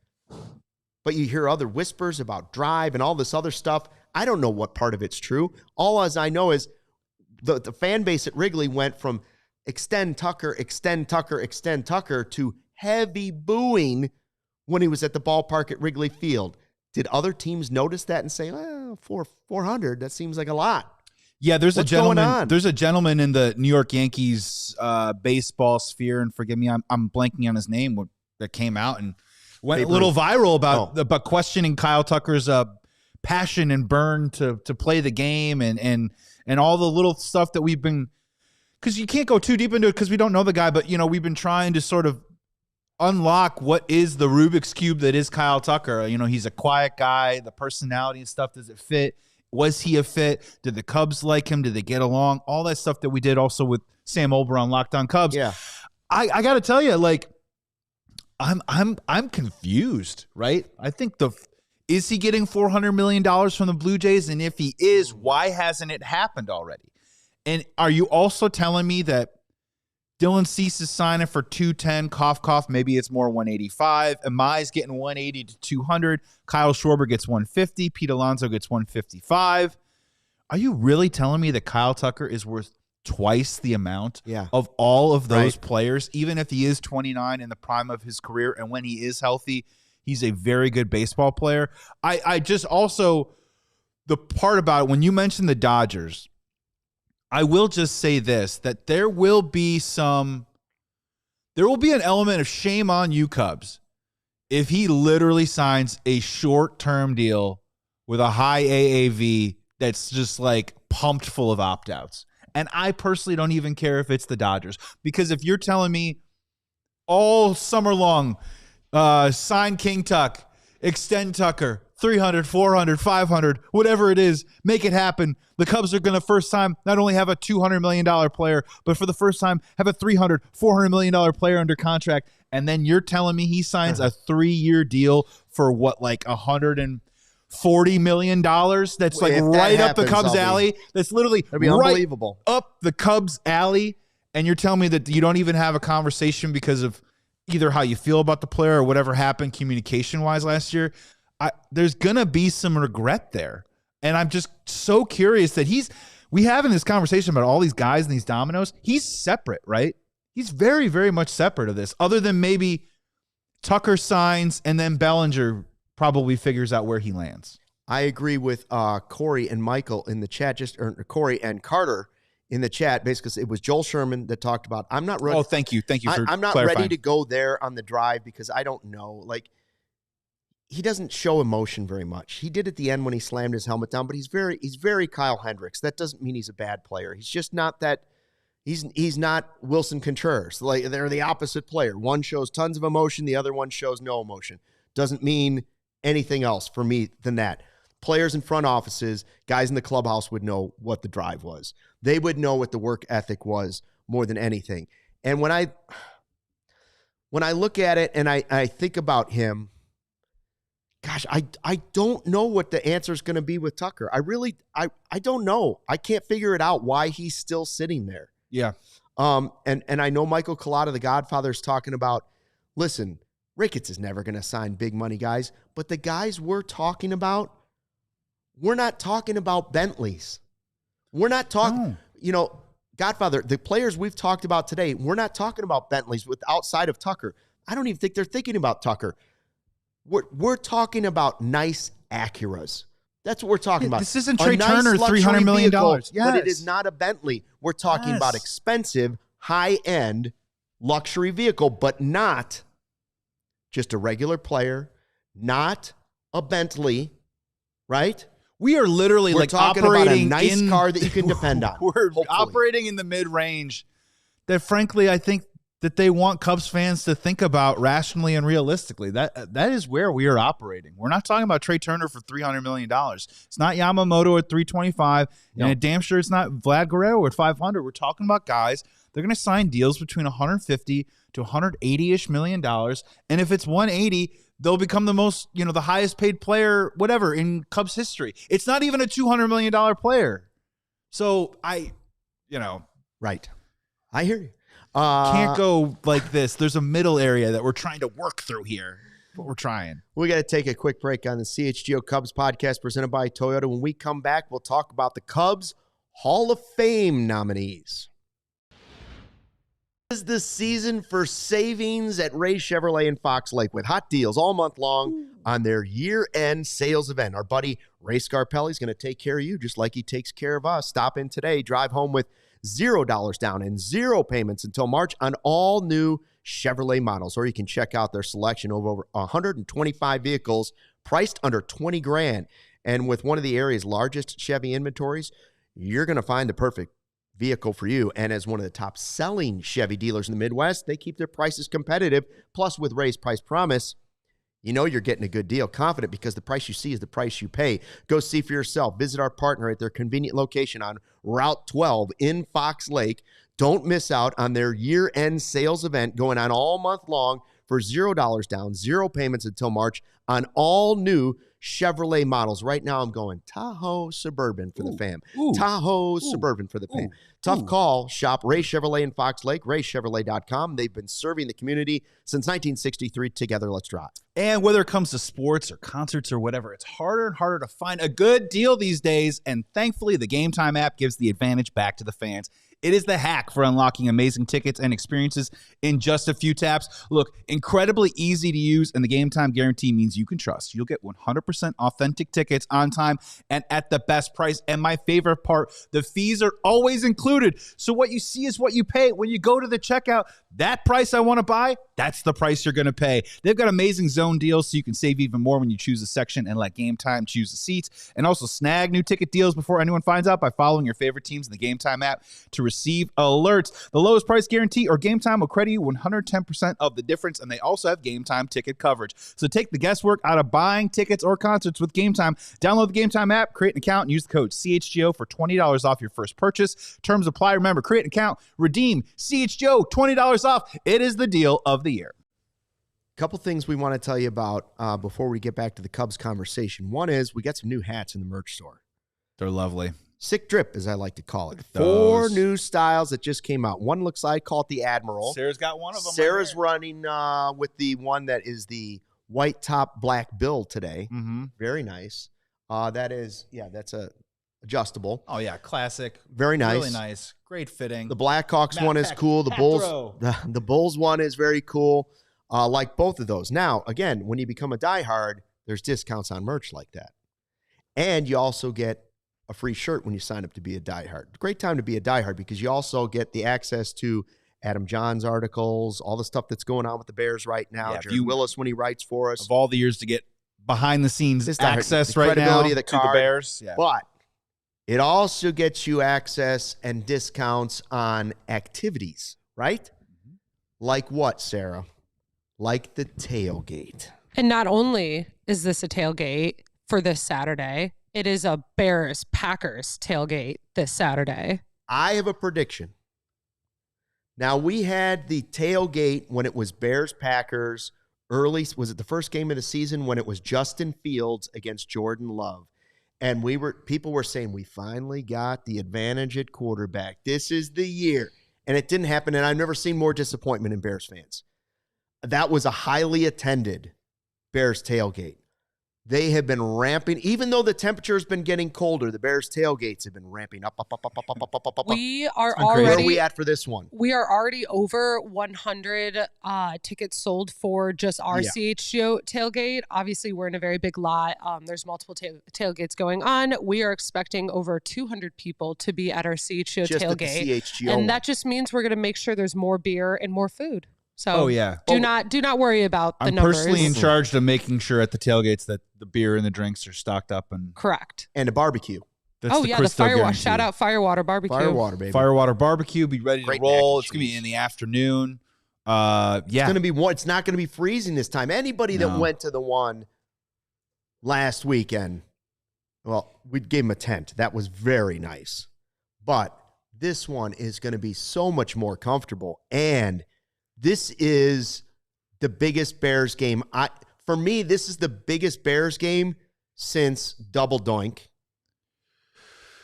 But you hear other whispers about drive and all this other stuff. I don't know what part of it's true. All as I know is the fan base at Wrigley went from extend Tucker, extend Tucker, extend Tucker to heavy booing when he was at the ballpark at Wrigley Field. Did other teams notice that and say, well, 400, that seems like a lot? Yeah, there's What's a gentleman. going on? There's a gentleman in the New York Yankees baseball sphere, and forgive me, I'm blanking on his name, that came out and went a little viral about questioning Kyle Tucker's passion and burn to play the game and all the little stuff that we've been, because you can't go too deep into it because we don't know the guy, but we've been trying to sort of unlock what is the Rubik's Cube that is Kyle Tucker. He's a quiet guy. The personality and stuff, does it fit? Was he a fit? Did the Cubs like him? Did they get along? All that stuff that we did also with Sam Olber on Locked On Cubs. Yeah. I got to tell you, I'm confused, right? I think is he getting $400 million from the Blue Jays? And if he is, why hasn't it happened already? And are you also telling me that Dylan Cease is signing for 210, cough, maybe it's more 185. Imai's getting 180 to 200. Kyle Schwarber gets 150. Pete Alonso gets 155. Are you really telling me that Kyle Tucker is worth twice the amount of all of those players, even if he is 29 in the prime of his career, and when he is healthy, he's a very good baseball player? I just also, the part about it, when you mentioned the Dodgers, I will just say this, that there will be an element of shame on you, Cubs, if he literally signs a short-term deal with a high AAV that's just pumped full of opt-outs. And I personally don't even care if it's the Dodgers, because if you're telling me all summer long, sign King Tuck, extend Tucker, 300, 400, 500, whatever it is, make it happen. The Cubs are going to first time not only have a $200 million player, but for the first time have a $300, $400 million player under contract. And then you're telling me he signs a 3-year deal for what, $140 million? That's right up the Cubs alley. That's literally unbelievable. Up the Cubs alley. And you're telling me that you don't even have a conversation because of either how you feel about the player or whatever happened communication-wise last year. There's going to be some regret there. And I'm just so curious that we having this conversation about all these guys and these dominoes. He's separate, right? He's very, very much separate of this, other than maybe Tucker signs and then Bellinger probably figures out where he lands. I agree with Corey and Michael in the chat, Corey and Carter in the chat. Basically, it was Joel Sherman that talked about, I'm not ready. Oh, thank you. Thank you for I'm not clarifying. ready to go there on the drive because I don't know. He doesn't show emotion very much. He did at the end when he slammed his helmet down, but he's very Kyle Hendricks. That doesn't mean he's a bad player. He's just not that. He's not Wilson Contreras. They're the opposite player. One shows tons of emotion, the other one shows no emotion. Doesn't mean anything else for me than that. Players in front offices, guys in the clubhouse would know what the drive was. They would know what the work ethic was more than anything. And when I look at it and I think about him, gosh, I don't know what the answer is going to be with Tucker. I don't know. I can't figure it out why he's still sitting there. Yeah. And I know Michael Collada, the Godfather, is talking about, listen, Ricketts is never going to sign big money guys, but the guys we're talking about, we're not talking about Bentleys. We're not talking, Godfather, the players we've talked about today, we're not talking about Bentleys outside of Tucker. I don't even think they're thinking about Tucker. We're talking about nice Acuras. That's what we're talking about. This isn't Trey Turner, $300 million. Yes. But it is not a Bentley. We're talking about expensive, high-end luxury vehicle, but not just a regular player, not a Bentley, right? We are literally we're talking operating about a nice car that you can depend on. We're operating in the mid-range that, frankly, I think that they want Cubs fans to think about rationally and realistically. That is where we are operating. We're not talking about Trey Turner for $300 million. It's not Yamamoto at $325, and I'm damn sure it's not Vlad Guerrero at $500. We're talking about guys. They're going to sign deals between $150 to $180-ish million, and if it's $180, they'll become the most, the highest paid player, whatever, in Cubs history. It's not even a $200 million player. So right. I hear you. Can't go like this. There's a middle area that we're trying to work through here. But we're trying. We got to take a quick break on the CHGO Cubs podcast presented by Toyota. When we come back, we'll talk about the Cubs Hall of Fame nominees. This is the season for savings at Ray Chevrolet in Fox Lake with hot deals all month long on their year-end sales event. Our buddy Ray Scarpelli is going to take care of you just like he takes care of us. Stop in today. Drive home with $0 down and 0 payments until March on all new Chevrolet models. Or you can check out their selection of over 125 vehicles priced under $20,000. And with one of the area's largest Chevy inventories, you're going to find the perfect vehicle for you. And as one of the top selling Chevy dealers in the Midwest, they keep their prices competitive. Plus, with Ray's Price Promise, you're getting a good deal. Confident because the price you see is the price you pay. Go see for yourself. Visit our partner at their convenient location on Route 12 in Fox Lake. Don't miss out on their year-end sales event going on all month long for $0 down, 0 payments until March on all new Chevrolet models. Right now I'm going Tahoe Suburban for the fam. Tahoe Suburban for the fam. Tough call. Shop Ray Chevrolet in Fox Lake, raychevrolet.com. They've been serving the community since 1963. Together, let's drive. And whether it comes to sports or concerts or whatever, it's harder and harder to find a good deal these days. And thankfully, the Game Time app gives the advantage back to the fans. It is the hack for unlocking amazing tickets and experiences in just a few taps. Look, incredibly easy to use, and the Game Time guarantee means you can trust. You'll get 100% authentic tickets on time and at the best price. And my favorite part, the fees are always included. So what you see is what you pay. When you go to the checkout, that price I want to buy, that's the price you're going to pay. They've got amazing zone deals, so you can save even more when you choose a section and let Game Time choose the seats. And also snag new ticket deals before anyone finds out by following your favorite teams in the Game Time app to receive alerts. The lowest price guarantee or Game Time will credit you 110% of the difference, and they also have Game Time ticket coverage. So take the guesswork out of buying tickets or concerts with Game Time. Download the Game Time app, create an account, and use the code CHGO for $20 off your first purchase. Terms apply. Remember, create an account, redeem CHGO, $20 off. It is the deal of the year. Couple things we want to tell you about before we get back to the Cubs conversation. One is we got some new hats in the merch store. They're lovely. Sick drip, as I like to call it. 4 new styles that just came out. One looks like, call it the Admiral. Sarah's got one of them. Sarah's running with the one that is the white top, black bill today. Mm-hmm. Very nice. That's a adjustable. Oh, yeah, classic. Very nice. Really nice. Great fitting. The Blackhawks one is cool. The Bulls one is very cool. Like both of those. Now, again, when you become a diehard, there's discounts on merch like that. And you also get a free shirt when you sign up to be a diehard. Great time to be a diehard because you also get the access to Adam John's articles, all the stuff that's going on with the Bears right now. Yeah, Jared Willis when he writes for us. Of all the years to get behind the scenes access the right now of the to the Bears. Yeah. But it also gets you access and discounts on activities, right? Mm-hmm. Like what, Sarah? Like the tailgate. And not only is this a tailgate for this Saturday, it is a Bears-Packers tailgate this Saturday. I have a prediction. Now, we had the tailgate when it was Bears-Packers early. Was it the first game of the season when it was Justin Fields against Jordan Love? And people were saying, we finally got the advantage at quarterback. This is the year. And it didn't happen, and I've never seen more disappointment in Bears fans. That was a highly attended Bears tailgate. They have been ramping, even though the temperature has been getting colder, the Bears tailgates have been ramping up. We are already, where are we at for this one? We are already over 100 tickets sold for just our CHGO tailgate. Obviously, we're in a very big lot. There's multiple tailgates going on. We are expecting over 200 people to be at our CHGO just tailgate. At the CHGO and that just means we're going to make sure there's more beer and more food. So do not worry about the numbers. I'm personally in charge of making sure at the tailgates that the beer and the drinks are stocked up and correct. And a barbecue. That's the Firewater. Shout out Firewater Barbecue. Firewater, baby. Firewater Barbecue. Be ready to roll. It's going to be in the afternoon. It's going to be warm. It's not going to be freezing this time. Anybody that went to the one last weekend, well, we gave them a tent. That was very nice. But this one is going to be so much more comfortable. And this is the biggest Bears game. For me, this is the biggest Bears game since Double Doink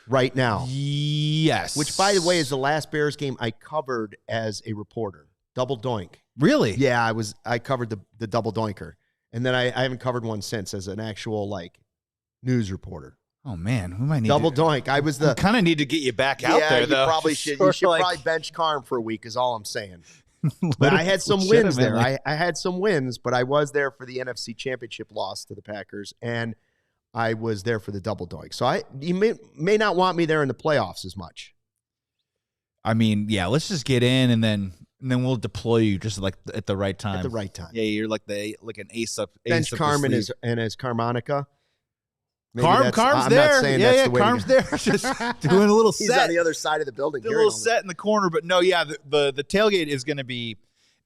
right now. Yes. Which, by the way, is the last Bears game I covered as a reporter. Double Doink. Really? Yeah, I covered the Double Doinker. And then I haven't covered one since as an actual, news reporter. Oh, man. We might need Double Doink. I was the... We kind of need to get you back out there, though. You probably should. You should probably bench Carm for a week is all I'm saying. But I had some wins there. I had some wins, but I was there for the NFC Championship loss to the Packers, and I was there for the Double Doink. So you may not want me there in the playoffs as much. I mean, yeah, let's just get in, and then we'll deploy you just at the right time. At the right time. Yeah, you're like an ace up. Bench Carm and his Carmonica. Carm's there. Yeah, Carm's there. Just doing a little set. He's on the other side of the building. A little set in the corner. But no, yeah, the tailgate is going to be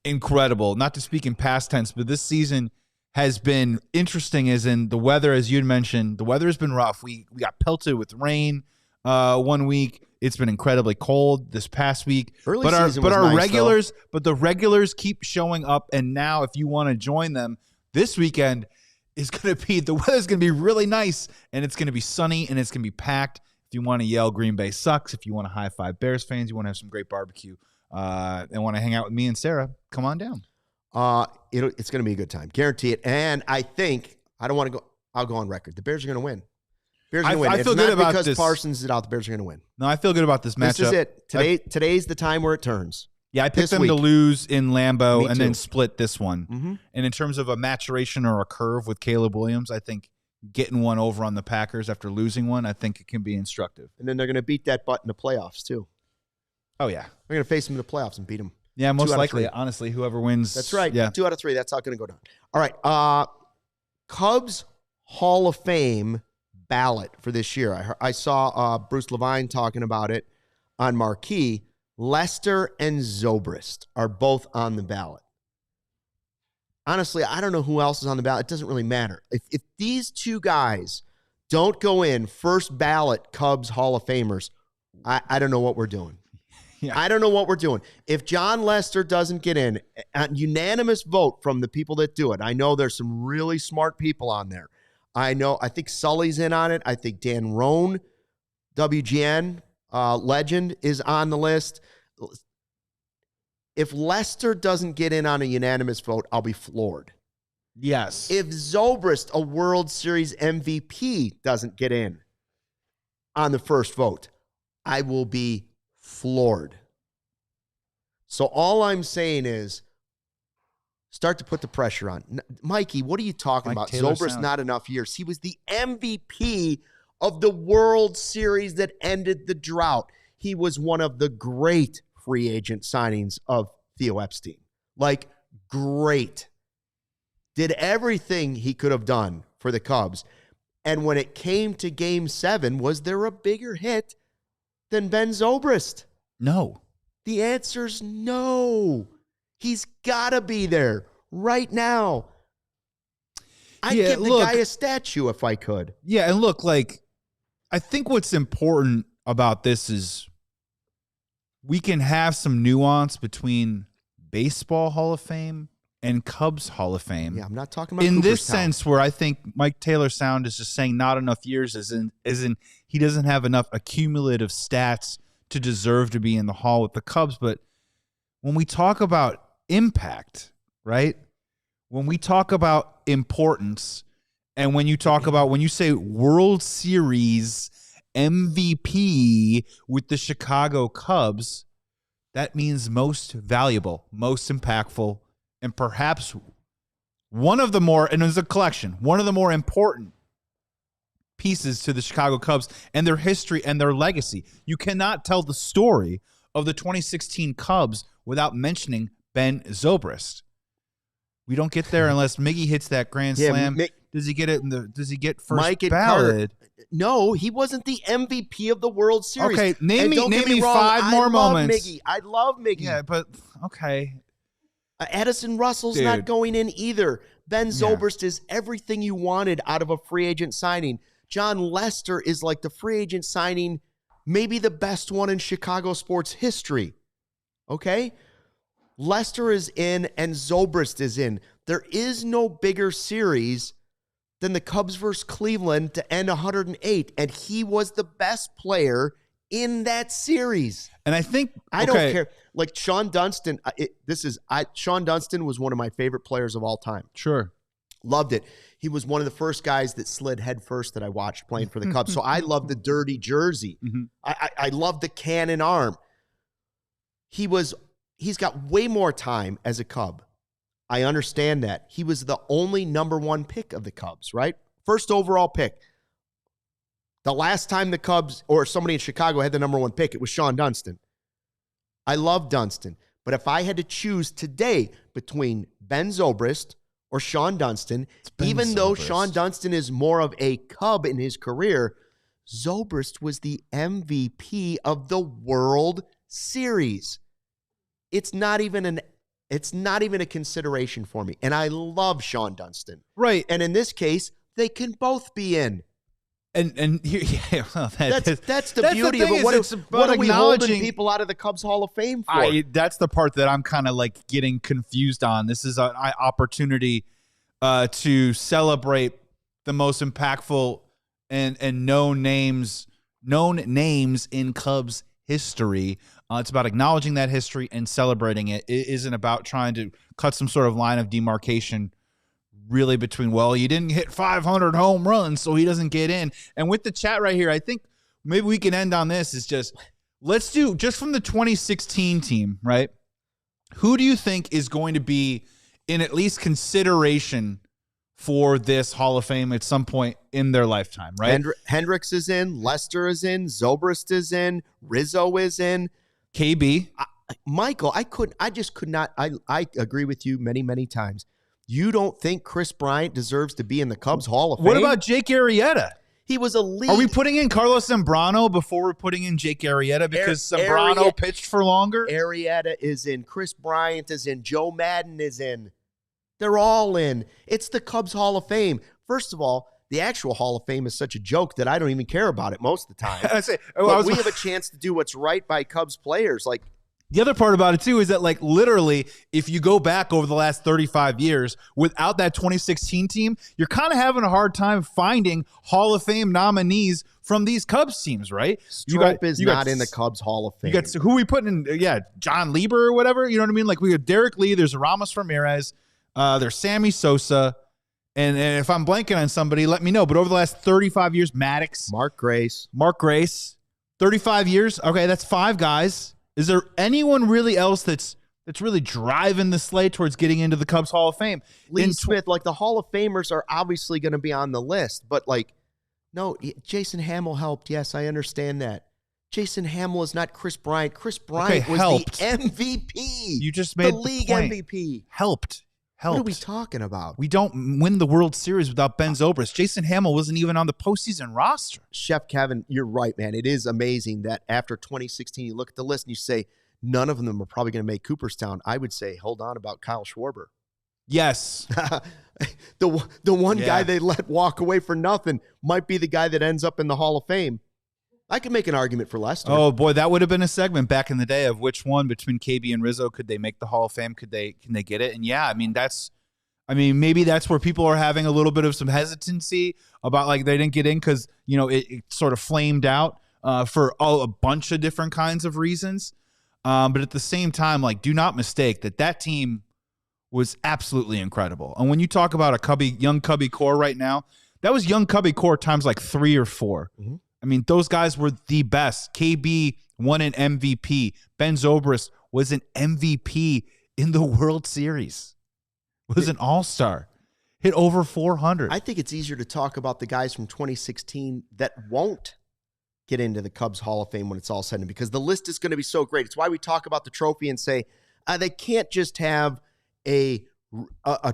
incredible. Not to speak in past tense, but this season has been interesting as in the weather, as you'd mentioned. The weather has been rough. We got pelted with rain 1 week. It's been incredibly cold this past week. But the regulars keep showing up. And now if you want to join them this weekend, the weather's going to be really nice, and it's going to be sunny, and it's going to be packed. If you want to yell Green Bay sucks, if you want to high-five Bears fans, you want to have some great barbecue, and want to hang out with me and Sarah, come on down. It's going to be a good time. Guarantee it. And I think, I'll go on record. The Bears are going to win. Bears are going to win. I feel good about this. Because Parsons is out, the Bears are going to win. No, I feel good about this matchup. This is it. Today's the time where it turns. Yeah, I picked them to lose in Lambeau and then split this one. Mm-hmm. And in terms of a maturation or a curve with Caleb Williams, I think getting one over on the Packers after losing one, I think it can be instructive. And then they're going to beat that butt in the playoffs, too. Oh, yeah. They're going to face them in the playoffs and beat them. Yeah, most likely. Honestly, whoever wins. That's right. Yeah. 2 out of 3. That's how it's going to go down. All right. Cubs Hall of Fame ballot for this year. I saw Bruce Levine talking about it on Marquee. Lester and Zobrist are both on the ballot. Honestly, I don't know who else is on the ballot. It doesn't really matter. If these two guys don't go in first ballot Cubs Hall of Famers, I don't know what we're doing. Yeah. I don't know what we're doing. If John Lester doesn't get in, a unanimous vote from the people that do it. I know there's some really smart people on there. I think Sully's in on it. I think Dan Roan, WGN, legend, is on the list. If Lester doesn't get in on a unanimous vote, I'll be floored. Yes. If Zobrist, a World Series MVP, doesn't get in on the first vote, I will be floored. So all I'm saying is start to put the pressure on. Mikey, what are you talking about? Zobrist, not enough years. He was the MVP of the World Series that ended the drought. He was one of the great free agent signings of Theo Epstein. Great. Did everything he could have done for the Cubs. And when it came to Game 7, was there a bigger hit than Ben Zobrist? No. The answer's no. He's got to be there right now. I'd give the guy a statue if I could. Yeah, and look, I think what's important about this is we can have some nuance between Baseball Hall of Fame and Cubs Hall of Fame. Yeah, I'm not talking about in this sense where I think Mike Taylor Sound is just saying not enough years as in he doesn't have enough accumulative stats to deserve to be in the Hall with the Cubs. But when we talk about impact, right? When we talk about importance, and when you say World Series MVP with the Chicago Cubs, that means most valuable, most impactful, and perhaps one of the more, and as a collection, one of the more important pieces to the Chicago Cubs and their history and their legacy. You cannot tell the story of the 2016 Cubs without mentioning Ben Zobrist. We don't get there unless Miggy hits that grand slam. Does he get it? Does he get first ballot? No, he wasn't the MVP of the World Series. Okay, name me 5 more moments. Miggy. I love Miggy. Yeah, but okay. Addison Russell's not going in either. Ben Zobrist is everything you wanted out of a free agent signing. John Lester is like the free agent signing, maybe the best one in Chicago sports history. Okay? Lester is in and Zobrist is in. There is no bigger series than the Cubs versus Cleveland to end 108, and he was the best player in that series. And I think I don't care. Like Sean Dunston, Sean Dunston was one of my favorite players of all time. Sure. Loved it. He was one of the first guys that slid head first that I watched playing for the Cubs. So I love the dirty jersey. Mm-hmm. I love the cannon arm. He's got way more time as a Cub. I understand that. He was the only number one pick of the Cubs, right? First overall pick. The last time the Cubs or somebody in Chicago had the number one pick, it was Sean Dunston. I love Dunston. But if I had to choose today between Ben Zobrist or Sean Dunston, even though Sean Dunston is more of a Cub in his career, Zobrist was the MVP of the World Series. It's not even a consideration for me. And I love Sean Dunston. Right. And in this case, they can both be in. And here, that's the beauty of it. What are we holding people out of the Cubs Hall of Fame for? That's the part that I'm kind of like getting confused on. This is an opportunity to celebrate the most impactful and known names in Cubs history. It's about acknowledging that history and celebrating it. It isn't about trying to cut some sort of line of demarcation really between, well, you didn't hit 500 home runs, so he doesn't get in. And with the chat right here, I think maybe we can end on this is just, let's do, just from the 2016 team, right? Who do you think is going to be in at least consideration for this Hall of Fame at some point in their lifetime, right? Hendricks is in, Lester is in, Zobrist is in, Rizzo is in. KB. Michael, I just could not, I agree with you many, many times. You don't think Chris Bryant deserves to be in the Cubs Hall of Fame? What about Jake Arrieta? He was elite. Are we putting in Carlos Zambrano before we're putting in Jake Arrieta because Zambrano pitched for longer? Arrieta is in. Chris Bryant is in. Joe Madden is in. They're all in. It's the Cubs Hall of Fame. First of all, the actual Hall of Fame is such a joke that I don't even care about it most of the time. We have a chance to do what's right by Cubs players. Like, the other part about it, too, is that, like, literally, if you go back over the last 35 years, without that 2016 team, you're kind of having a hard time finding Hall of Fame nominees from these Cubs teams, right? Strope is not in the Cubs Hall of Fame. You got who we put in, John Lieber or whatever, you know what I mean? Like, we got Derek Lee, there's Ramos Ramirez, there's Sammy Sosa, and if I'm blanking on somebody, let me know. But over the last 35 years, Maddox. Mark Grace. 35 years. Okay, that's 5 guys. Is there anyone really else that's really driving the sleigh towards getting into the Cubs Hall of Fame? Lee Smith, like the Hall of Famers are obviously going to be on the list, but like, no, Jason Hamill helped. Yes, I understand that. Jason Hamill is not Chris Bryant. Chris Bryant was the MVP. You just made the league point. MVP. Helped. What are we talking about? We don't win the World Series without Ben Zobrist. Jason Hamill wasn't even on the postseason roster. Chef Kevin, you're right, man. It is amazing that after 2016, you look at the list and you say, none of them are probably going to make Cooperstown. I would say, hold on about Kyle Schwarber. Yes. the one guy they let walk away for nothing might be the guy that ends up in the Hall of Fame. I can make an argument for Lester. Oh, boy, that would have been a segment back in the day of which one between KB and Rizzo could they make the Hall of Fame? Can they get it? And maybe that's where people are having a little bit of some hesitancy about like they didn't get in because, it sort of flamed out for a bunch of different kinds of reasons. But at the same time, like, do not mistake that team was absolutely incredible. And when you talk about a young Cubby core right now, that was young Cubby core times like 3 or 4. Mm-hmm. I mean, those guys were the best. KB won an MVP. Ben Zobrist was an MVP in the World Series. Was an all-star. Hit over 400. I think it's easier to talk about the guys from 2016 that won't get into the Cubs Hall of Fame when it's all said and done, because the list is going to be so great. It's why we talk about the trophy and say they can't just have a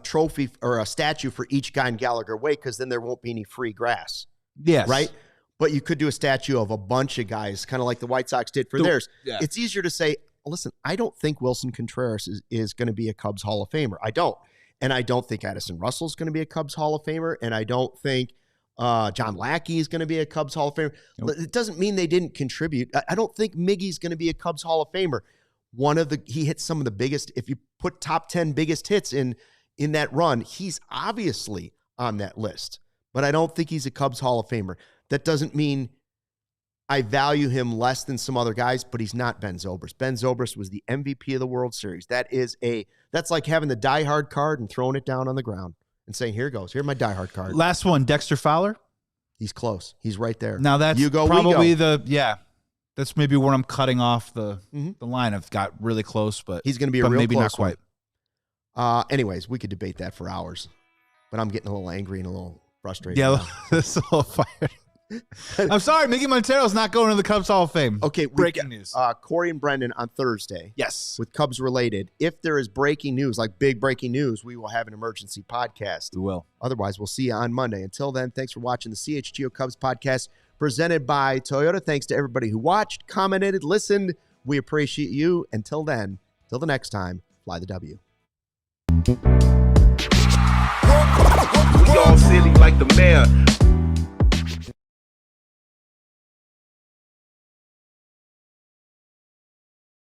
trophy or a statue for each guy in Gallagher Way, because then there won't be any free grass. Yes. Right? But you could do a statue of a bunch of guys, kind of like the White Sox did for theirs. Yeah. It's easier to say, listen, I don't think Wilson Contreras is going to be a Cubs Hall of Famer. I don't. And I don't think Addison Russell is going to be a Cubs Hall of Famer. And I don't think John Lackey is going to be a Cubs Hall of Famer. Nope. It doesn't mean they didn't contribute. I don't think Miggy's going to be a Cubs Hall of Famer. He hit some of the biggest, if you put top 10 biggest hits in that run, he's obviously on that list. But I don't think he's a Cubs Hall of Famer. That doesn't mean I value him less than some other guys, but he's not Ben Zobrist. Ben Zobrist was the MVP of the World Series. That's like having the diehard card and throwing it down on the ground and saying, here goes. Here's my diehard card. Last one, Dexter Fowler. He's close. He's right there. Now that's probably that's maybe where I'm cutting off the line. I've got really close, but he's going to be a real maybe close not quite. Anyways, we could debate that for hours, but I'm getting a little angry and a little frustrated. Yeah, that's a little fired. I'm sorry, Mickey Montero's not going to the Cubs Hall of Fame. Okay, breaking news. Corey and Brendan on Thursday. Yes. With Cubs related. If there is breaking news, like big breaking news, we will have an emergency podcast. We will. Otherwise, we'll see you on Monday. Until then, thanks for watching the CHGO Cubs Podcast presented by Toyota. Thanks to everybody who watched, commented, listened. We appreciate you. Until then, till the next time, fly the W. We all silly like the mayor.